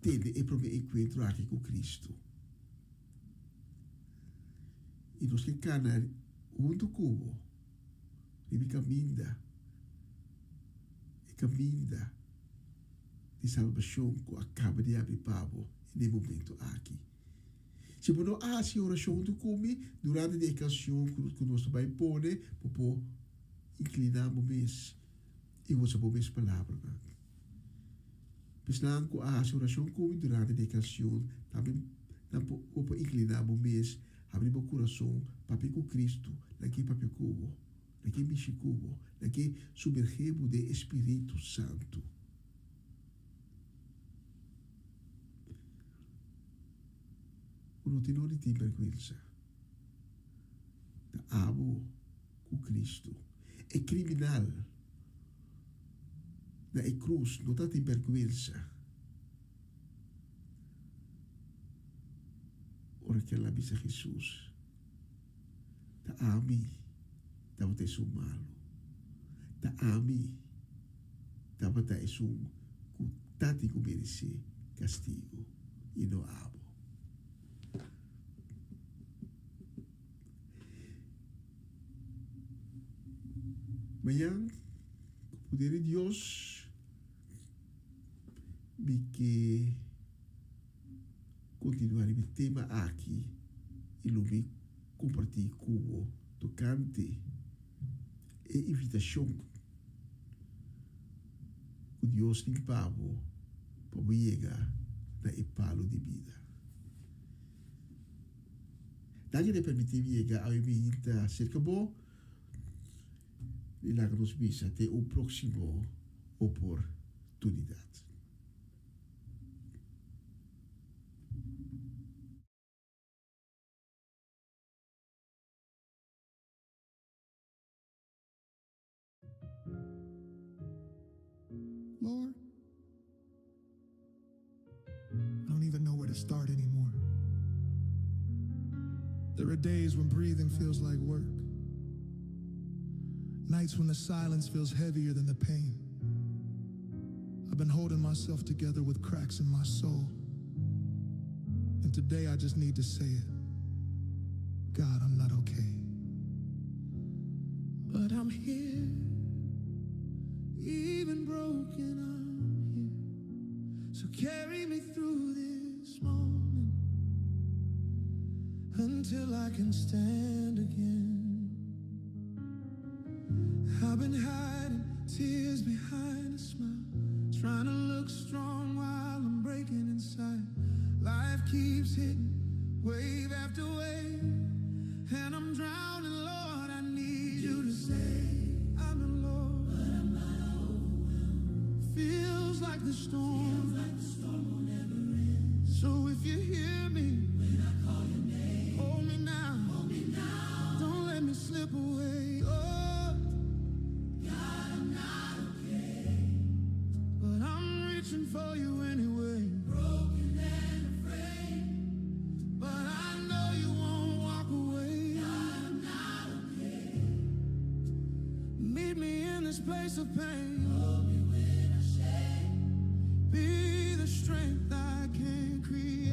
ter o primeiro encontro aqui com Cristo. E nós que cana junto cubo, ele caminha de salvação que acaba de abrir pavo nesse momento aqui. Se você não há oração do come durante a ocasião que nós vamos pôr, para inclinarmos mais e usar mais palavras. Pensando que há oração come durante a ocasião, também para inclinarmos mais, abrir o coração para com Cristo, naquele papel cubo, naquele bicho cubo, naquele submergimos do Espírito Santo. Não tem nada de vergonha. Amo com Cristo. É criminal. Na cruz, não tem vergonha. Ora que ela bisa Jesus. Ta ami, ta bata isu malo. Ta ami, ta bata isu kutati ko merece castigo. E não amo. Mayang, o poder de Deus me que continuar o tema aqui e lo me compartilhar com o tocante e invitação que Deus tem pago para chegar na epalo de vida. Daqui de permitir chegar a minha vida cerca bom. E lá que nos visa até o próximo oportunidade. Lord, I don't even know where to start anymore. There are days when breathing feels like work. Nights when the silence feels heavier than the pain. I've been holding myself together with cracks in my soul. And today I just need to say it. God, I'm not okay. But I'm here. Even broken, I'm here. So carry me through this moment until I can stand again. I've been hiding tears behind Trying to look strong while I'm breaking inside. Life keeps hitting, wave after wave, and I'm drowning, Lord, I need you to stay. I'm in, Lord, but I'm not overwhelmed. Feels like the storm will never end. So if you hear me when I call your name, hold me now, don't let me slip away. Oh, God, I'm not okay, but I'm reaching for you anyway. Broken and afraid, but I know you won't walk away. God, I'm not okay. Meet me in this place of pain. Hold me when I shake. Be the strength I can't create.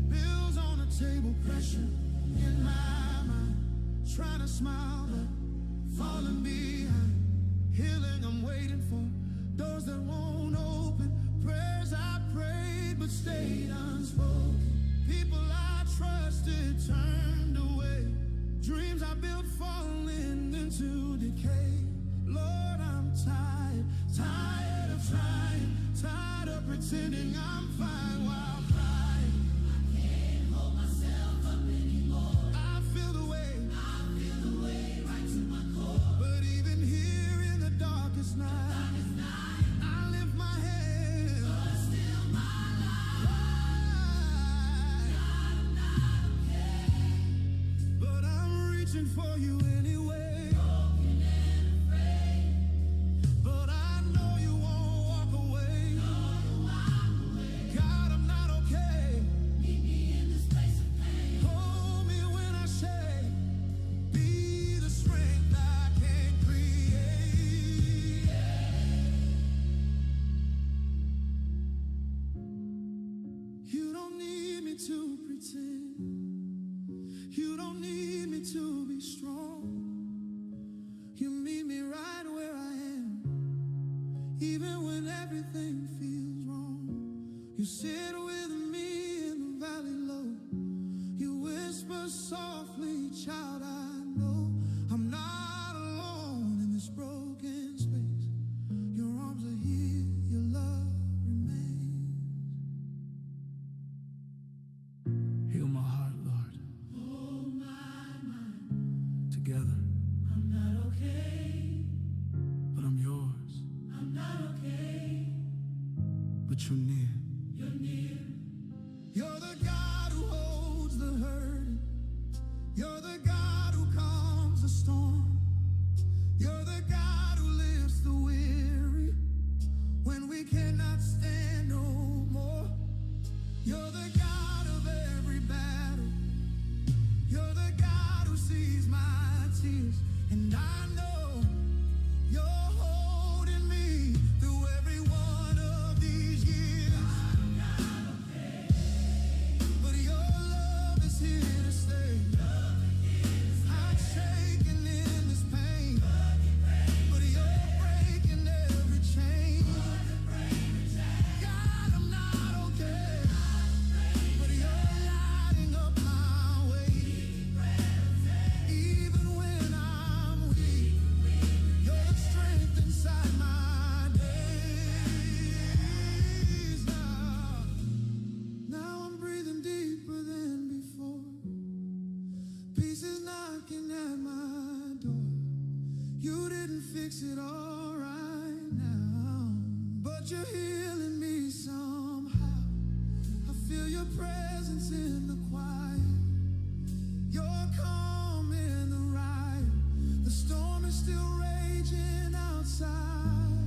Bills on the table, pressure in my mind. Trying to smile, but falling behind. Healing I'm waiting for, doors that won't open. Prayers I prayed but stayed unspoken. People I trusted turned away. Dreams I built falling into decay. Lord, I'm tired, tired of trying, tired of pretending I'm fine while crying. I can't hold myself up anymore. I feel the way right to my core. But even here in the darkest night, I lift my head, but still my life. God, I'm not okay, but I'm reaching for you anyway. Broken and afraid, but I know you won't walk away. God, I'm not okay. Meet me in this place of pain. Hold me when I shake. Be the strength I can't create. You don't need me to pretend. You don't need me to be strong. You meet me right where I am, even when everything feels wrong. You sit with me in the valley low. You whisper softly, child, I know I'm not alone in this broken space. Your arms are here, your love remains. Heal my heart, Lord. Hold my mind together. I'm not okay, but I'm yours. I'm not okay, but you're near. You're near. You're the God who holds the hurting. You're the God who calms the storm. You're the God who lifts the weary when we cannot stand no more. You're the God of every battle. You're the God who sees my tears, and I know you're holding me through every one of these years. I'm not okay, but your love is here to stay. I'm shaking in this pain, but you're breaking every chain. God, I'm not okay, but you're lighting up my way. Even when I'm weak, you're the strength inside my days. Now I'm breathing deeper than before. Peace is knocking at my door. You didn't fix it all right now, but you're healing me somehow. I feel your presence in the quiet. You're calm in the riot. The storm is still raging outside,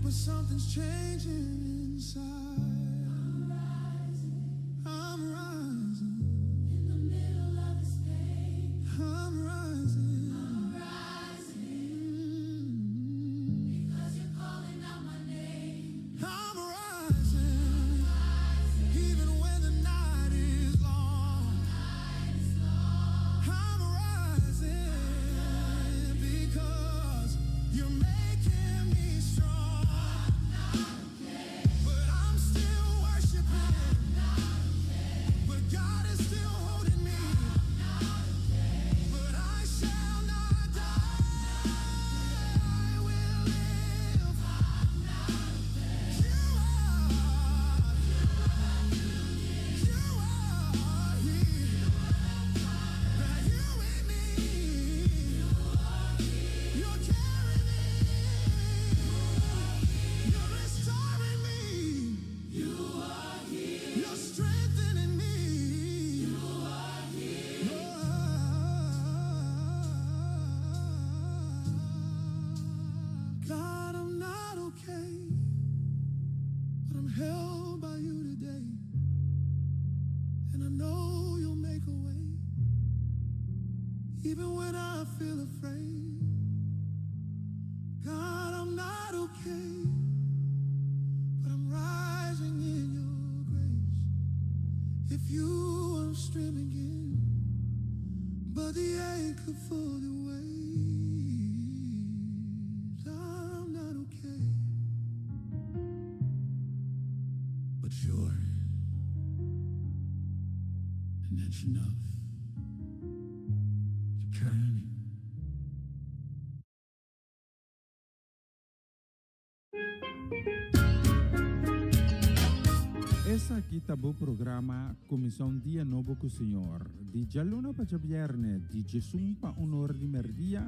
but something's changing inside. I'm rising in the middle of this pain. I'm rising. I'm rising because you're calling out my name. I'm rising, even when the night is long. I'm rising because you're making me strong. I'm not okay. anchor for the waves. I'm not okay, but sure, and that's enough to carry me. Essa aqui tá o programa Comissão Dia Novo com o Senhor. De Jaluna para Viernes, de Jesus para Honor de Merdia,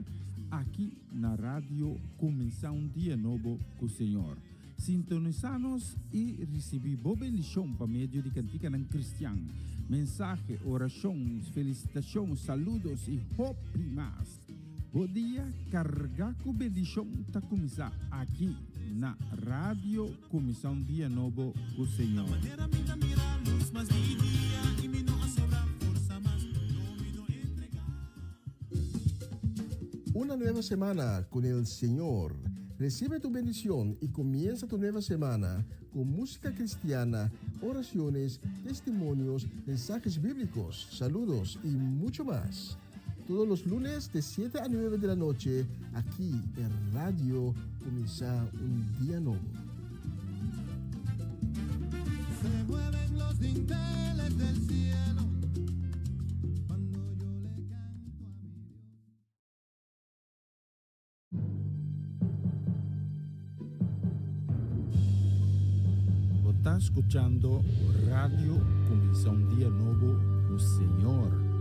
aqui na rádio Comissão Dia Novo com o Senhor. Sintonizanos e recebi boa bendição para meio de cantica ng Cristian. Mensagem, orações, felicitações, saludos e hope primas. Bom dia, carga com bendição tá começar aqui na rádio Comissão Dia Novo com o Senhor. Una nueva semana con el Señor. Recibe tu bendición y comienza tu nueva semana con música cristiana, oraciones, testimonios, mensajes bíblicos, saludos y mucho más. Todos los lunes de 7 a 9 de la noche, aquí en Radio Comienza un Día Nuevo. Se mueven los dinteles del cielo cuando yo le canto a mi Dios. Está escuchando Radio Comienza un Día Nuevo con el Señor.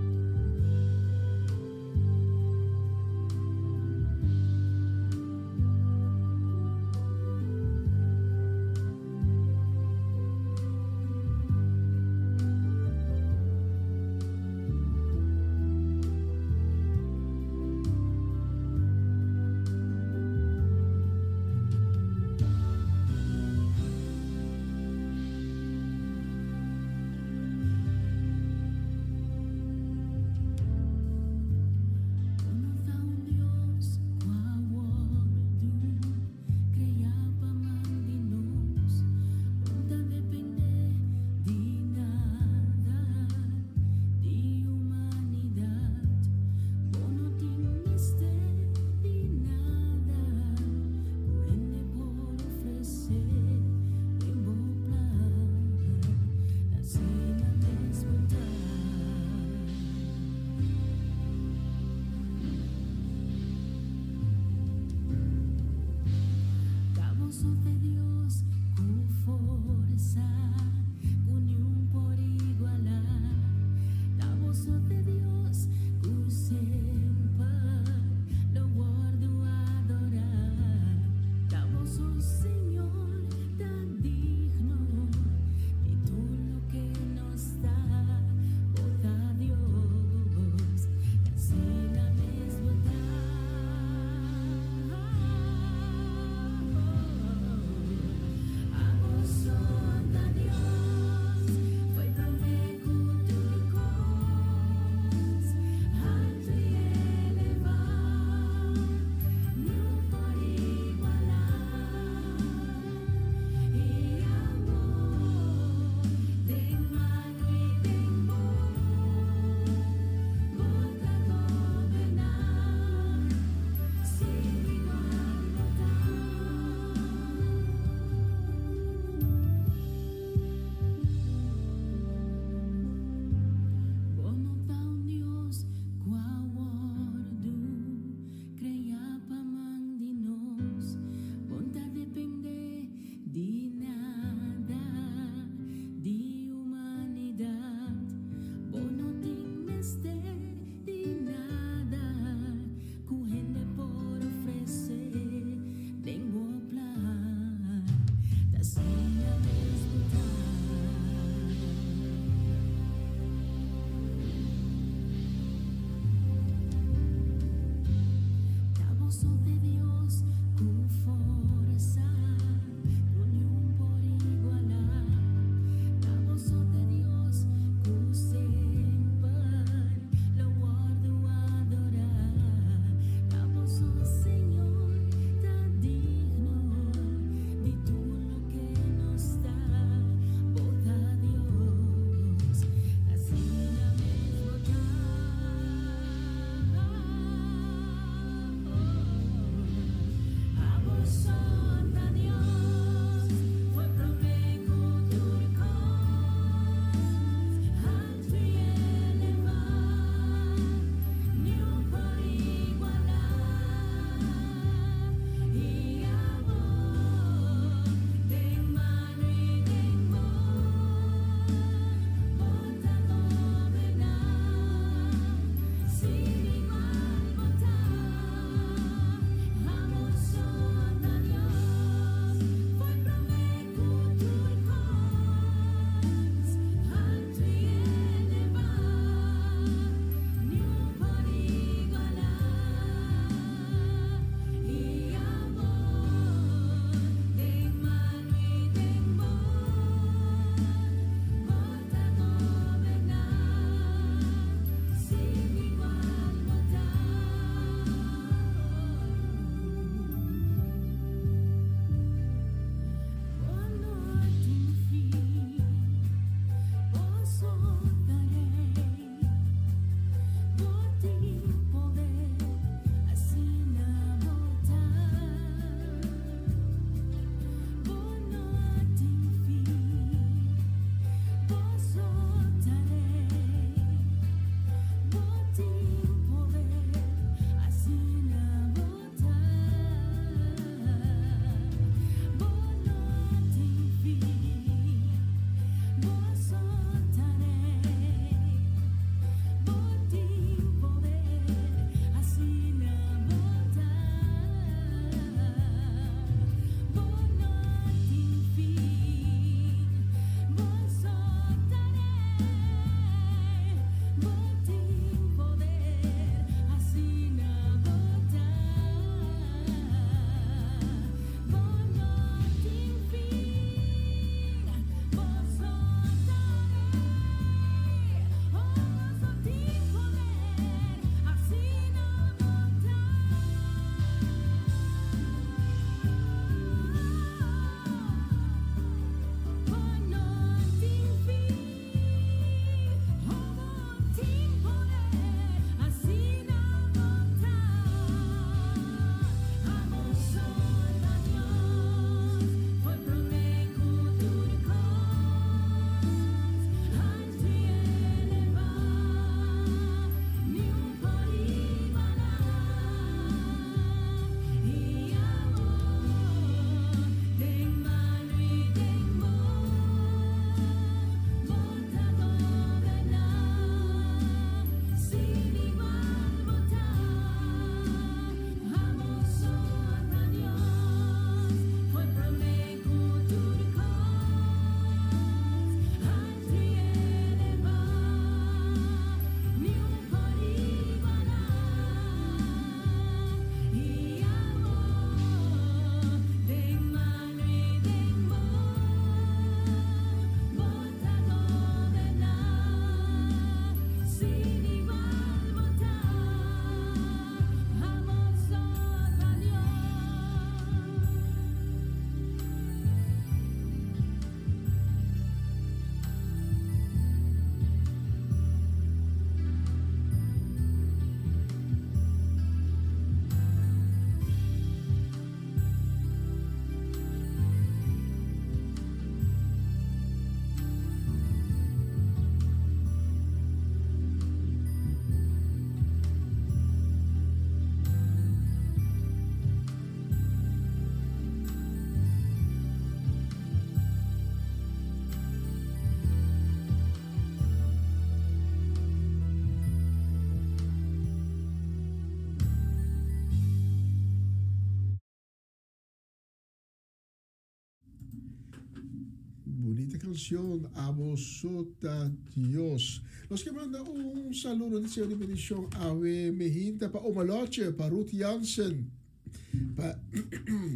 Bonita canción, a vosotros Dios. Los que mandan un saludo, deseo de bendición a Mehinta, para Omaloche, para Ruth Jansen,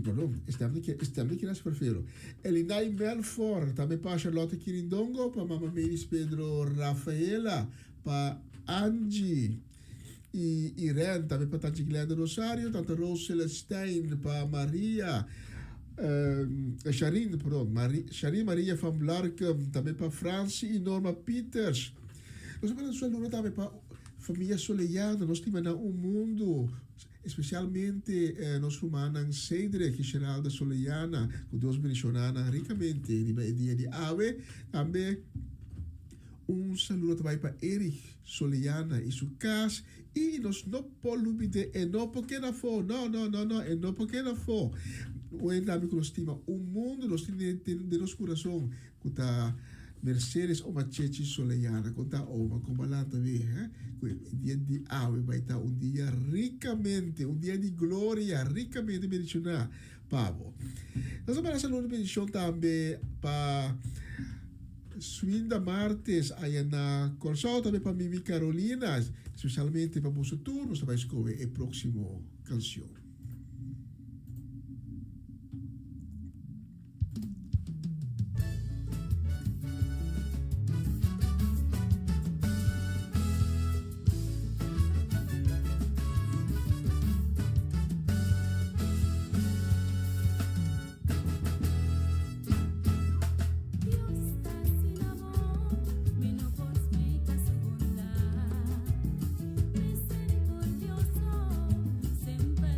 perdón, stem que nas prefiro. Elinai Melfort, também para Charlotte Quirindongo, para Mama Meris Pedro Rafaela, para Angie e Irene, também para Tante Glenda Rosário, Tante Rose Celestine, para Maria, Charine, perdão, Charine Maria van Blarkum, também para Francie e Norma Peters. Nós vamos falar também para família Solejana, nós temos um mundo, especialmente nós humanos, Cedric e Geralda Solejana, que Deus bendicionana ricamente, no dia de Ave, também saludo também para Eric Solejana e sua casa, e nós não podemos dizer, não porque não for, não porque não for. Hoje também nós temos mundo, nós temos de nosso coração, que está Mercedes Omachechi Solejana, que está como lá também, o dia de Ave vai estar dia ricamente, dia de glória, ricamente bendicionado, Pablo. Nós vamos fazer uma bendição também para Suinda Martes, aí na Corsol, também para Mimi Carolina, especialmente para o turno, nós vamos escolher a próxima canção. Misericordioso, siempre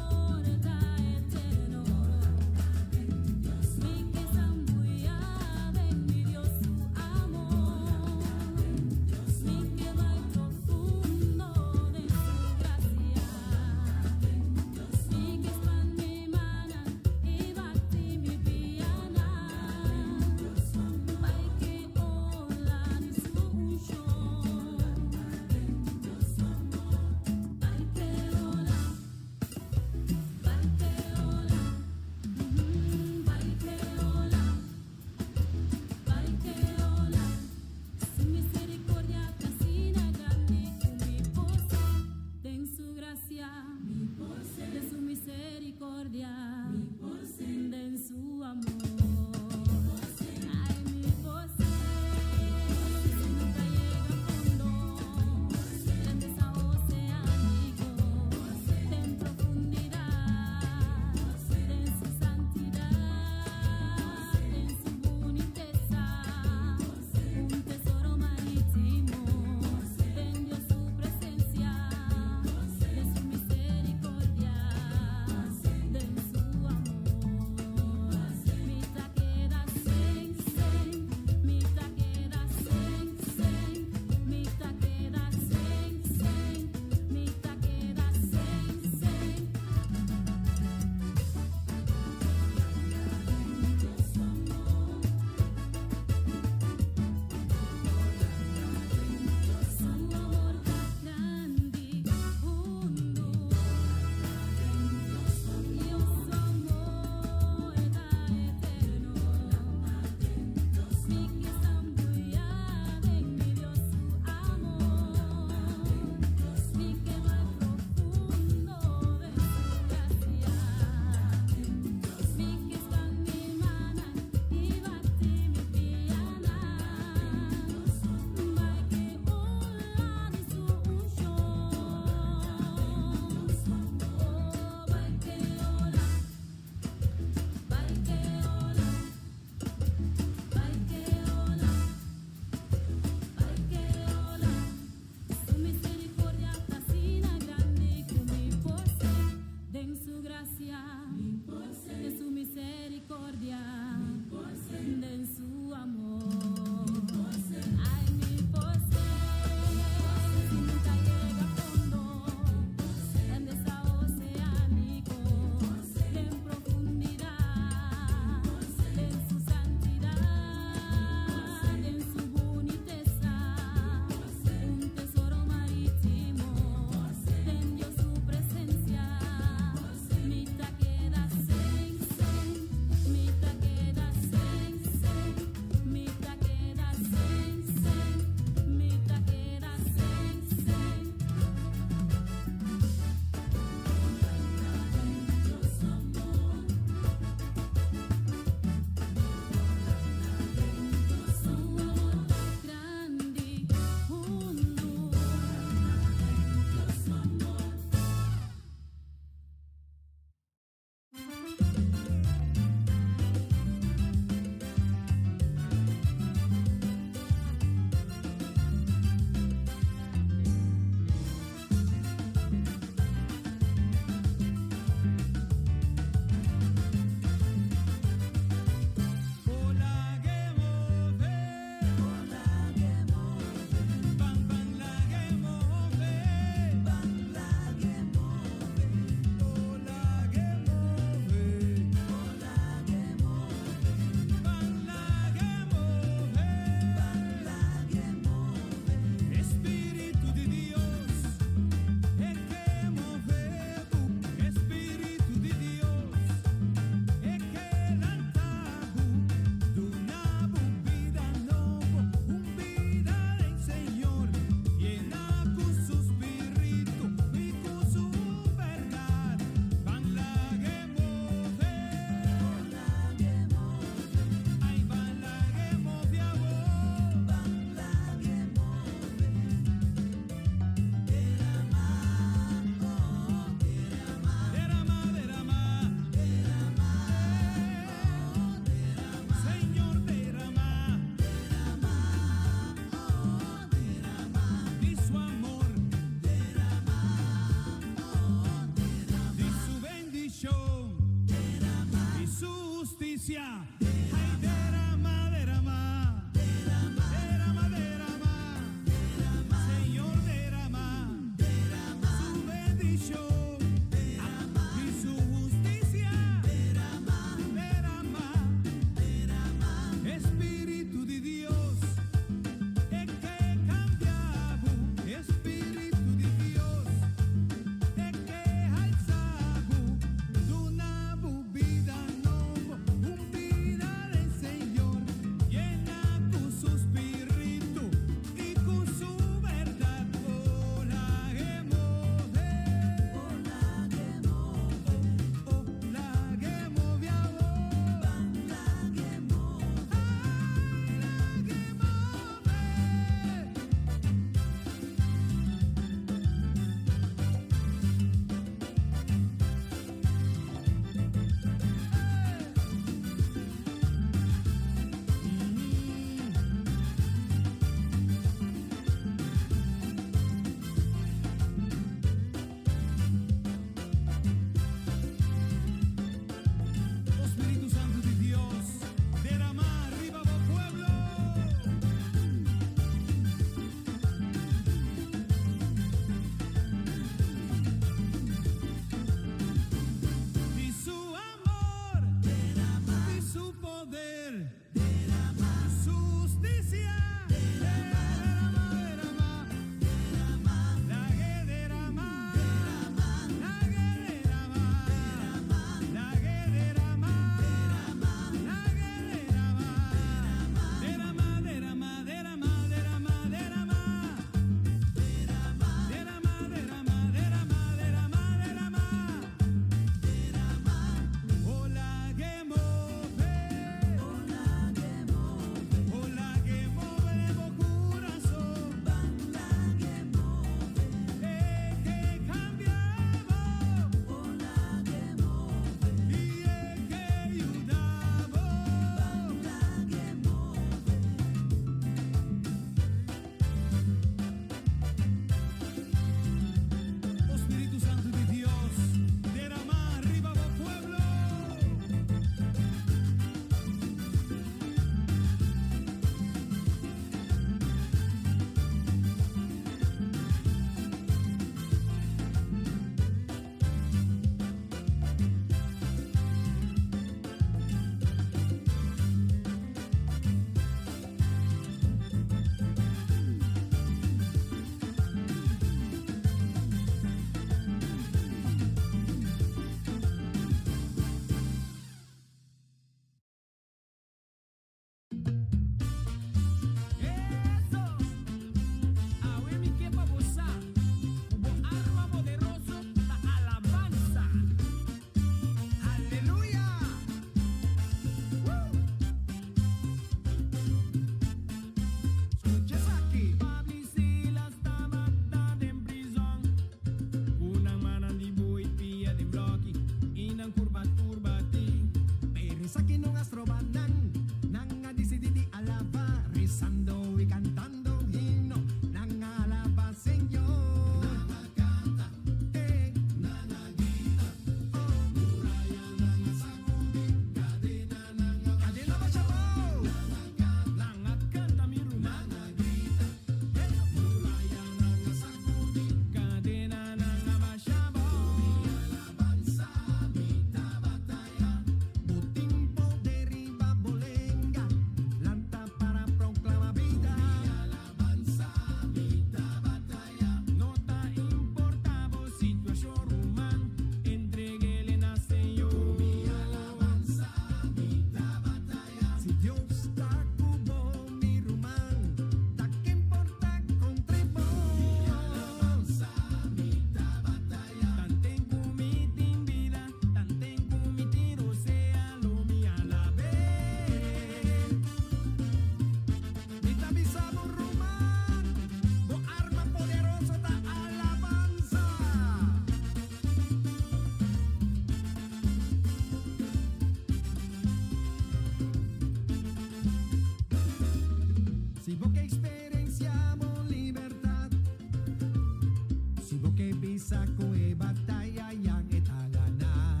batalla yang kita gana.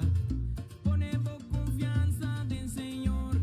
Ponemos confianza en Señor.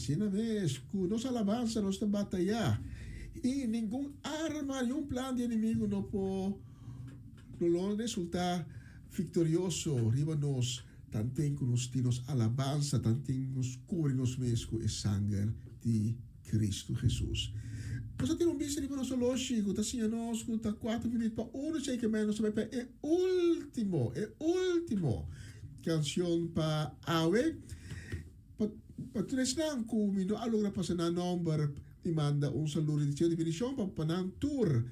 Assim mesmo, nossa alabança, nossa batalha. E nenhum arma, nenhum plano de inimigo não pode resultar vitorioso. Riba nós, tanto que nós temos alabança, tanto que nos cobre nós mesmos com o sangue de Cristo Jesus. Nós temos visto riba nosso lógico, está assim, nós está 4 minutos para 1, sei que mais nós vai para o último canção para Awe. Para tu não comi, não alogra passar na number e manda saludo de bendição para panan tour.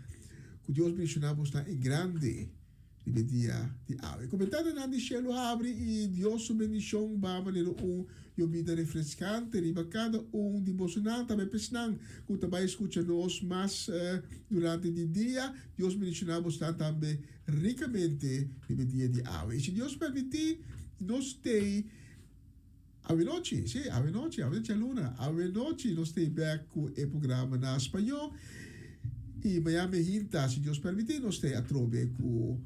Que Deus mencionamos está em grande de dia de Awe. Comentário na de Shelo abre e Deus sua bendição va maneira vida refrescante, riba cada devocional também pesnang, que também escuta nós mais durante o dia, Deus mencionamos está também ricamente no dia de Awe. E se Deus permitir, nós tem Ave noite, sim, ave noite, luna, ave noite, nós temos back com o programa na espanhol e Miami Hinta, se Deus permitir, nós temos a trove com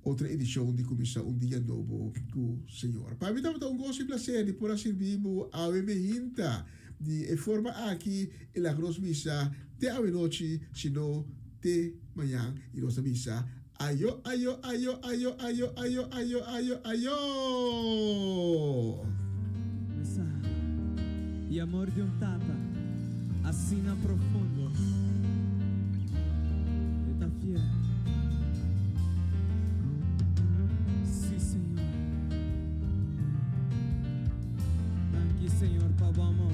outra edição de Comissão Dia Novo com o Senhor. Para mim, estamos gosto e prazer de poder servir a Ave Hinta de forma aqui e la grossa missa de ave noite, sino de manhã e nossa missa. Ayo, ayo, ayo, ayo, ayo, ayo, ayo, ayo, ayo. E amor de tata, assina profundo, está fiel. Sí, Señor. Aqui, Señor, para o amor.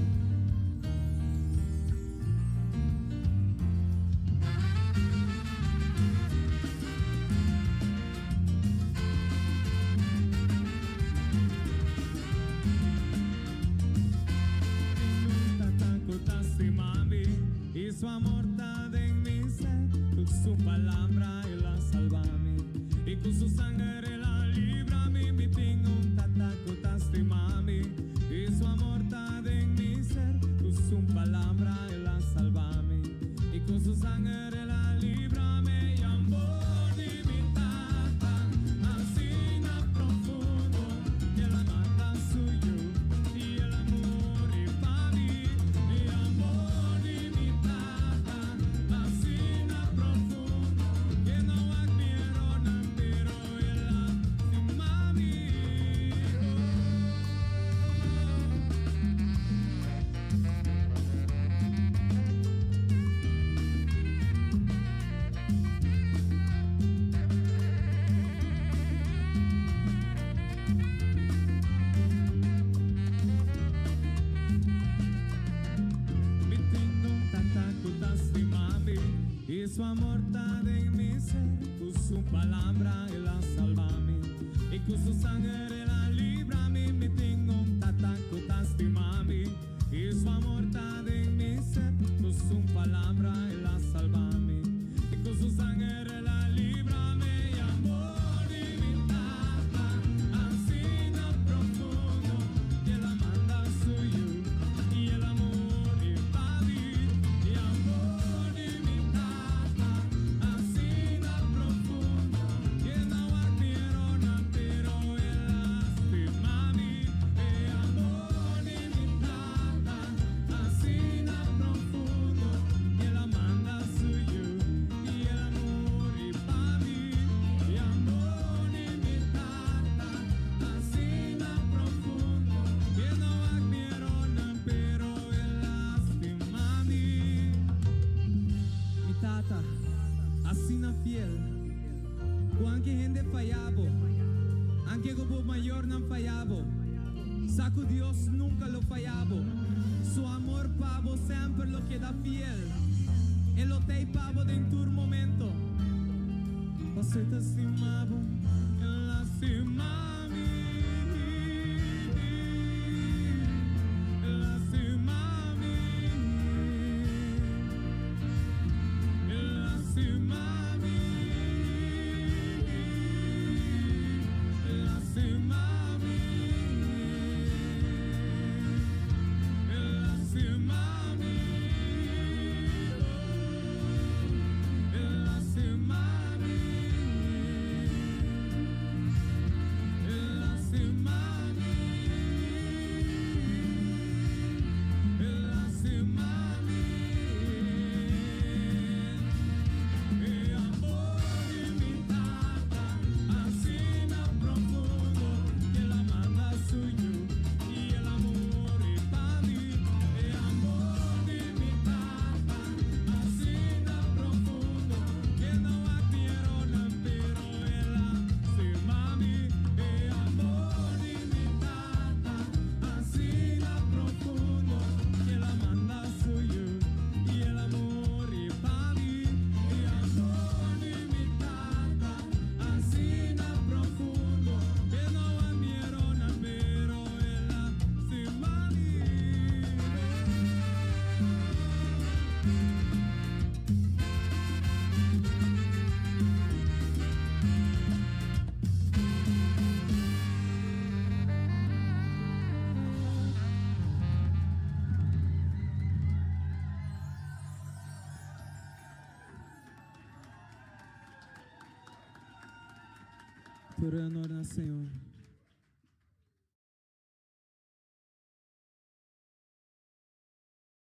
Su amor está en mi ser, con su palabra él la salvame, y con su sangre la librame, mi tengo un tataco tastimame, y su amor está en mi ser, con su palabra él la salvame, y con su sangre la librame, y amor de mi tata, así na profundo, que la mata suyo, y el amor es para mí, y amor de mi su amor está en mi ser, con su palabra él la salvame, y con su sangre la librame, me tengo un tataco tastimame, y su amor está en mi ser, con su palabra él la salvame, y con su sangre la librame, y amor de mi tata, así no profundo, que la manda suyo, y el amor es para mí, y amor de mi fiel, qualche gente fallabo, anche como mayor no fallabo, saco Dios nunca lo fallabo, su amor pavo siempre lo queda fiel, él lo te pavo en tu momento, você te estimavo, él la estimaba. por honor, Senhor.